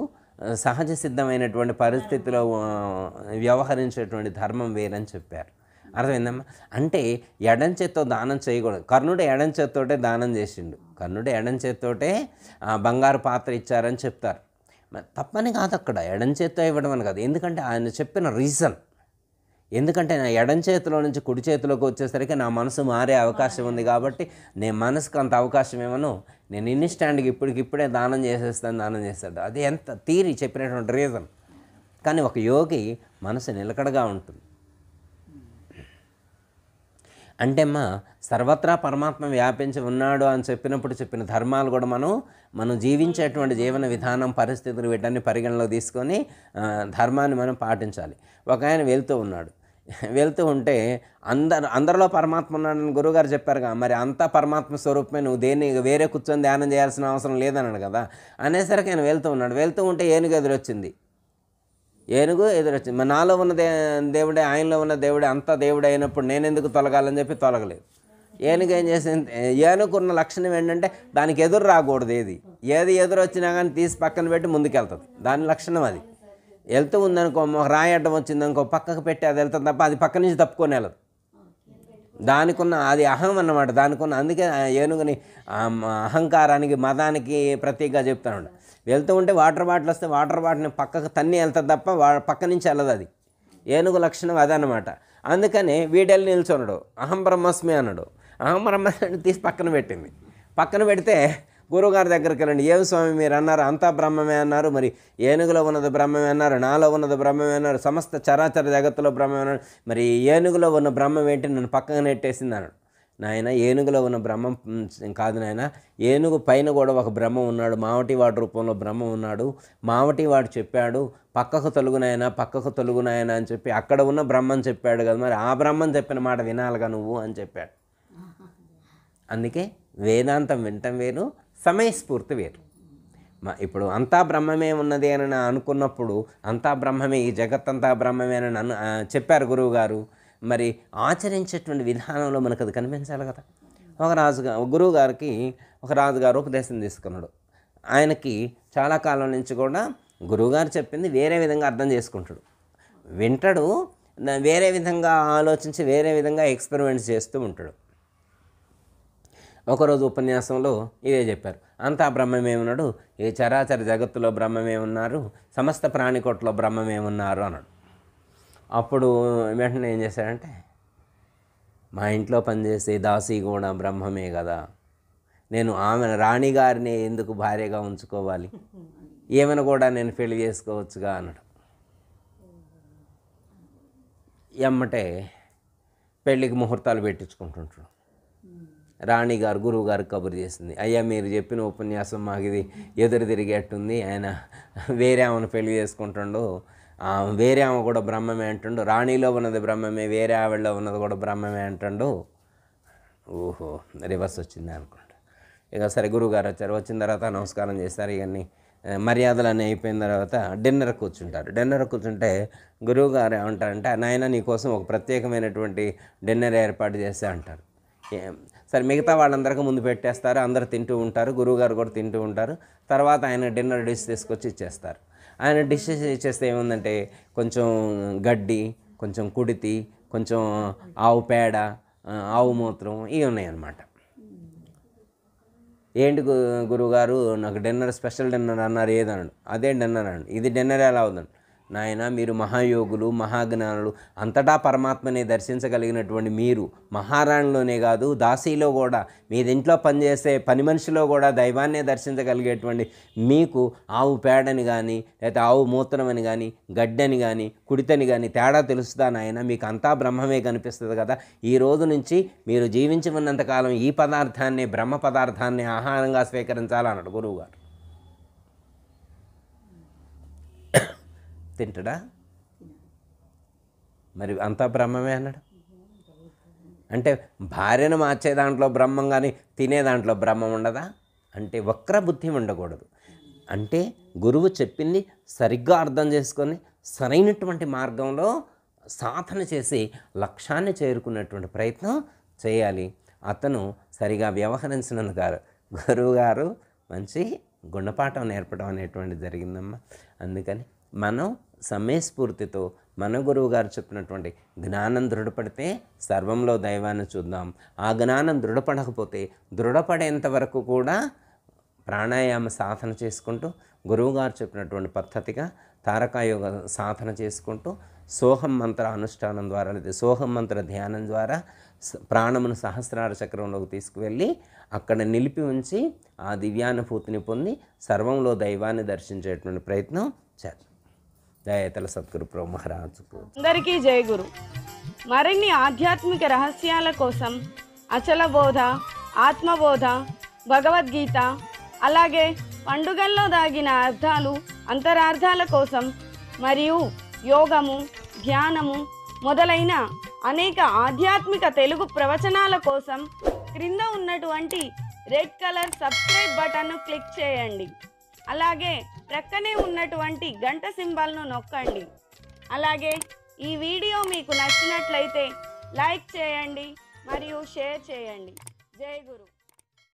సహజ సిద్ధమైనటువంటి పరిస్థితిలో వ్యవహరించేటువంటి ధర్మం వేరని చెప్పారు. అర్థమైందమ్మా? అంటే ఎడం చేత్తో దానం చేయకూడదు. కర్ణుడు ఎడం చేత్తోటే దానం చేసిండు. కర్ణుడు ఎడం చేత్తోటే బంగారు పాత్ర ఇచ్చారని చెప్తారు. తప్పని కాదు అక్కడ, ఎడం చేత్తో ఇవ్వడం అని కాదు. ఎందుకంటే ఆయన చెప్పిన రీజన్, ఎందుకంటే నా ఎడం చేతిలో నుంచి కుడి చేతిలోకి వచ్చేసరికి నా మనసు మారే అవకాశం ఉంది కాబట్టి నేను మనసుకు అంత అవకాశం ఏమను, నేను ఇన్స్టాంట్గా ఇప్పటికిప్పుడే దానం చేస్తాడు. అది ఎంత థియరీ చెప్పినటువంటి రీజన్. కానీ ఒక యోగి మనసు నిలకడగా ఉంటుంది. అంటే సర్వత్రా పరమాత్మ వ్యాపించి ఉన్నాడు అని చెప్పినప్పుడు చెప్పిన ధర్మాలు కూడా మనం జీవించేటువంటి జీవన విధానం, పరిస్థితులు వీటన్ని పరిగణలో తీసుకొని ధర్మాన్ని మనం పాటించాలి. ఒక ఆయన వెళ్తూ ఉంటే అందరిలో పరమాత్మ ఉన్నాడని గురువుగారు చెప్పారుగా, మరి అంతా పరమాత్మ స్వరూపమే, నువ్వు దేన్ని వేరే కూర్చొని ధ్యానం చేయాల్సిన అవసరం లేదన్నాడు కదా. అనేసరికి ఆయన వెళ్తూ ఉంటే ఏనుగు ఎదురొచ్చింది. మరి నాలో ఉన్న దేవుడే, ఆయనలో ఉన్న దేవుడే, అంతా దేవుడే అయినప్పుడు నేను ఎందుకు తొలగాలని చెప్పి తొలగలేదు. ఏనుగు ఏం చేసింది? ఏనుగున్న లక్షణం ఏంటంటే దానికి ఎదురు రాకూడదు. ఏది ఎదురు వచ్చినా కానీ తీసి పక్కన పెట్టి ముందుకెళ్తుంది. దాని లక్షణం అది. వెళ్తూ ఉందనుకో, రాయి అడ్డం వచ్చిందనుకో, పక్కకు పెట్టి అది వెళ్తుంది తప్ప అది పక్క నుంచి తప్పుకొని వెళ్ళదు. దానికున్న అది అహం అన్నమాట. దానికున్న అందుకే ఏనుగుని అహంకారానికి, మదానికి ప్రతీకగా చెప్తాను. వెళ్తూ ఉంటే వాటర్ బాటిల్ వస్తే వాటర్ బాటిల్ని పక్కకు తన్ని వెళ్తుంది తప్ప పక్క నుంచి వెళ్ళదు. అది ఏనుగు లక్షణం అదనమాట. అందుకని వీడెళ్ళి నిల్చున్నాడు, అహం బ్రహ్మస్మి అన్నాడు. అహం బ్రహ్మస్మి తీసి పక్కన పెట్టింది. పక్కన పెడితే గురువుగారి దగ్గరికి వెళ్ళండి, ఏం స్వామి మీరు అన్నారు అంతా బ్రహ్మమే అన్నారు, మరి ఏనుగులో ఉన్నది బ్రహ్మమే అన్నారు, నాలో ఉన్నది బ్రహ్మమే అన్నారు, సమస్త చరాచర జగత్తులో బ్రహ్మమే అన్నారు, మరి ఏనుగులో ఉన్న బ్రహ్మం ఏంటి నన్ను పక్కన నెట్టేసింది అన్నాడు. నాయన, ఏనుగులో ఉన్న బ్రహ్మం కాదు నాయన, ఏనుగు పైన కూడా ఒక బ్రహ్మం ఉన్నాడు, మావటివాడి రూపంలో బ్రహ్మం ఉన్నాడు. మావటివాడు చెప్పాడు పక్కకు తొలుగునాయన అని చెప్పి అక్కడ ఉన్న బ్రహ్మం చెప్పాడు కదా, మరి ఆ బ్రహ్మం చెప్పిన మాట వినాలిగా నువ్వు అని చెప్పాడు. అందుకే వేదాంతం వినటం వేరు, సమయస్ఫూర్తి వేరు. ఇప్పుడు అంతా బ్రహ్మమే ఉన్నది అని అనుకున్నప్పుడు అంతా బ్రహ్మమే, ఈ జగత్తంతా బ్రహ్మమే అని చెప్పారు గురువుగారు. మరి ఆచరించేటువంటి విధానంలో మనకు అది కనిపించాలి కదా. గురువుగారికి ఒక రాజుగారు ఉపదేశం తీసుకున్నాడు. ఆయనకి చాలా కాలం నుంచి కూడా గురువుగారు చెప్పింది వేరే విధంగా అర్థం చేసుకుంటాడు, వింటాడు, వేరే విధంగా ఆలోచించి వేరే విధంగా ఎక్స్పెరిమెంట్స్ చేస్తూ ఉంటాడు. ఒకరోజు ఉపన్యాసంలో ఇదే చెప్పారు, అంతా బ్రహ్మమే ఉన్నాడు, ఈ చరాచర జగత్తులో బ్రహ్మమే ఉన్నారు, సమస్త ప్రాణికోట్లో బ్రహ్మమే ఉన్నారు అన్నాడు. అప్పుడు వెంటనే ఏం చేశాడంటే, మా ఇంట్లో పనిచేసే దాసి కూడా బ్రహ్మమే కదా, నేను ఆమె రాణిగారిని ఎందుకు భార్యగా ఉంచుకోవాలి, ఏమైనా కూడా నేను పెళ్లి చేసుకోవచ్చుగా అన్నాడు. ఎమ్మటే పెళ్ళికి ముహూర్తాలు పెట్టించుకుంటుంటాడు. రాణిగారు గురువుగారికి కబురు చేసింది, అయ్యా మీరు చెప్పిన ఉపన్యాసం మాకు ఇది ఎదురు తిరిగేట్టుంది, ఆయన వేరే ఆమెను పెళ్లి చేసుకుంటుండు, వేరే ఆమె కూడా బ్రహ్మమే అంటుండు, రాణిలో ఉన్నది బ్రహ్మమే, వేరే ఆవిడలో ఉన్నది కూడా బ్రహ్మమే అంటుండు. ఓహో, రివర్స్ వచ్చింది అనుకుంటా. ఇక సరే గురువుగారు వచ్చారు. వచ్చిన తర్వాత నమస్కారం చేస్తారు. ఇవన్నీ మర్యాదలన్నీ అయిపోయిన తర్వాత డిన్నర్ కూర్చుంటే గురువుగారు ఏమంటారంటే, నాయన నీకోసం ఒక ప్రత్యేకమైనటువంటి డిన్నర్ ఏర్పాటు చేస్తే అంటారు. సరే మిగతా వాళ్ళందరికీ ముందు పెట్టేస్తారు, అందరూ తింటూ ఉంటారు, గురువుగారు కూడా తింటూ ఉంటారు. తర్వాత ఆయన డిన్నర్ డిష్ తీసుకొచ్చి ఇచ్చేస్తారు. ఆయన డిష్ ఇచ్చేస్తే ఏముందంటే కొంచెం గడ్డి, కొంచెం కుడితి, కొంచెం ఆవు పేడ, ఆవు మూత్రం ఇవి ఉన్నాయన్నమాట. ఏంటి గురువుగారు నాకు డిన్నర్ స్పెషల్ డిన్నర్ అన్నారు, ఏదన్నాడు, అదే డిన్నర్ అండి, ఇది డిన్నర్ ఎలా అవుతుంది? నాయన మీరు మహాయోగులు, మహాజ్ఞానులు, అంతటా పరమాత్మని దర్శించగలిగినటువంటి మీరు మహారాణిలోనే కాదు దాసీలో కూడా, మీ ఇంట్లో పనిచేసే పని మనిషిలో కూడా దైవాన్నే దర్శించగలిగేటువంటి మీకు ఆవు పేడని కానీ లేకపోతే ఆవు మూత్రమని కానీ గడ్డని కానీ కుడితని కానీ తేడా తెలుస్తుందా నాయన? మీకు అంతా బ్రహ్మమే కనిపిస్తుంది కదా. ఈ రోజు నుంచి మీరు జీవించి ఉన్నంతకాలం ఈ పదార్థాన్ని, బ్రహ్మ పదార్థాన్ని ఆహారంగా స్వీకరించాలన్నాడు గురువుగారు. తింటాడా? మరి అంతా బ్రహ్మమే అన్నాడు. అంటే భార్యను మార్చే దాంట్లో బ్రహ్మం కానీ తినే దాంట్లో బ్రహ్మం ఉండదా? అంటే వక్ర బుద్ధి ఉండకూడదు. అంటే గురువు చెప్పింది సరిగ్గా అర్థం చేసుకొని సరైనటువంటి మార్గంలో సాధన చేసి లక్ష్యాన్ని చేరుకున్నటువంటి ప్రయత్నం చేయాలి. అతను సరిగా వ్యవహరించినందుకు గురువుగారు మంచి గుణపాఠం నేర్పడం అనేటువంటిది జరిగిందమ్మా. అందుకని మనం సమయస్ఫూర్తితో మన గురువు గారు చెప్పినటువంటి జ్ఞానం దృఢపడితే సర్వంలో దైవాన్ని చూద్దాం. ఆ జ్ఞానం దృఢపడకపోతే దృఢపడేంత వరకు కూడా ప్రాణాయామ సాధన చేసుకుంటూ గురువుగారు చెప్పినటువంటి పద్ధతిగా తారకాయోగ సాధన చేసుకుంటూ సోహం మంత్ర అనుష్ఠానం ద్వారా లేదా సోహం మంత్ర ధ్యానం ద్వారా ప్రాణమును సహస్రార చక్రంలోకి తీసుకువెళ్ళి అక్కడ నిలిపి ఉంచి ఆ దివ్యానుభూతిని పొంది సర్వంలో దైవాన్ని దర్శించేటువంటి ప్రయత్నం చేద్దాం. దయతల సద్గురు ప్రభు మహారాజుకు అందరికీ జై గురు. మరిన్ని ఆధ్యాత్మిక రహస్యాల కోసం అచల బోధ, ఆత్మబోధ, భగవద్గీత, అలాగే పండుగల్లో దాగిన అర్థాలు, అంతరార్థాల కోసం మరియు యోగము, ధ్యానము మొదలైన అనేక ఆధ్యాత్మిక తెలుగు ప్రవచనాల కోసం క్రింద ఉన్నటువంటి రెడ్ కలర్ సబ్స్క్రైబ్ బటన్ను క్లిక్ చేయండి. అలాగే ప్రక్కనే ఉన్నటువంటి గంట సింబల్ను నొక్కండి. అలాగే ఈ వీడియో మీకు నచ్చినట్లయితే లైక్ చేయండి మరియు షేర్ చేయండి. జై గురు.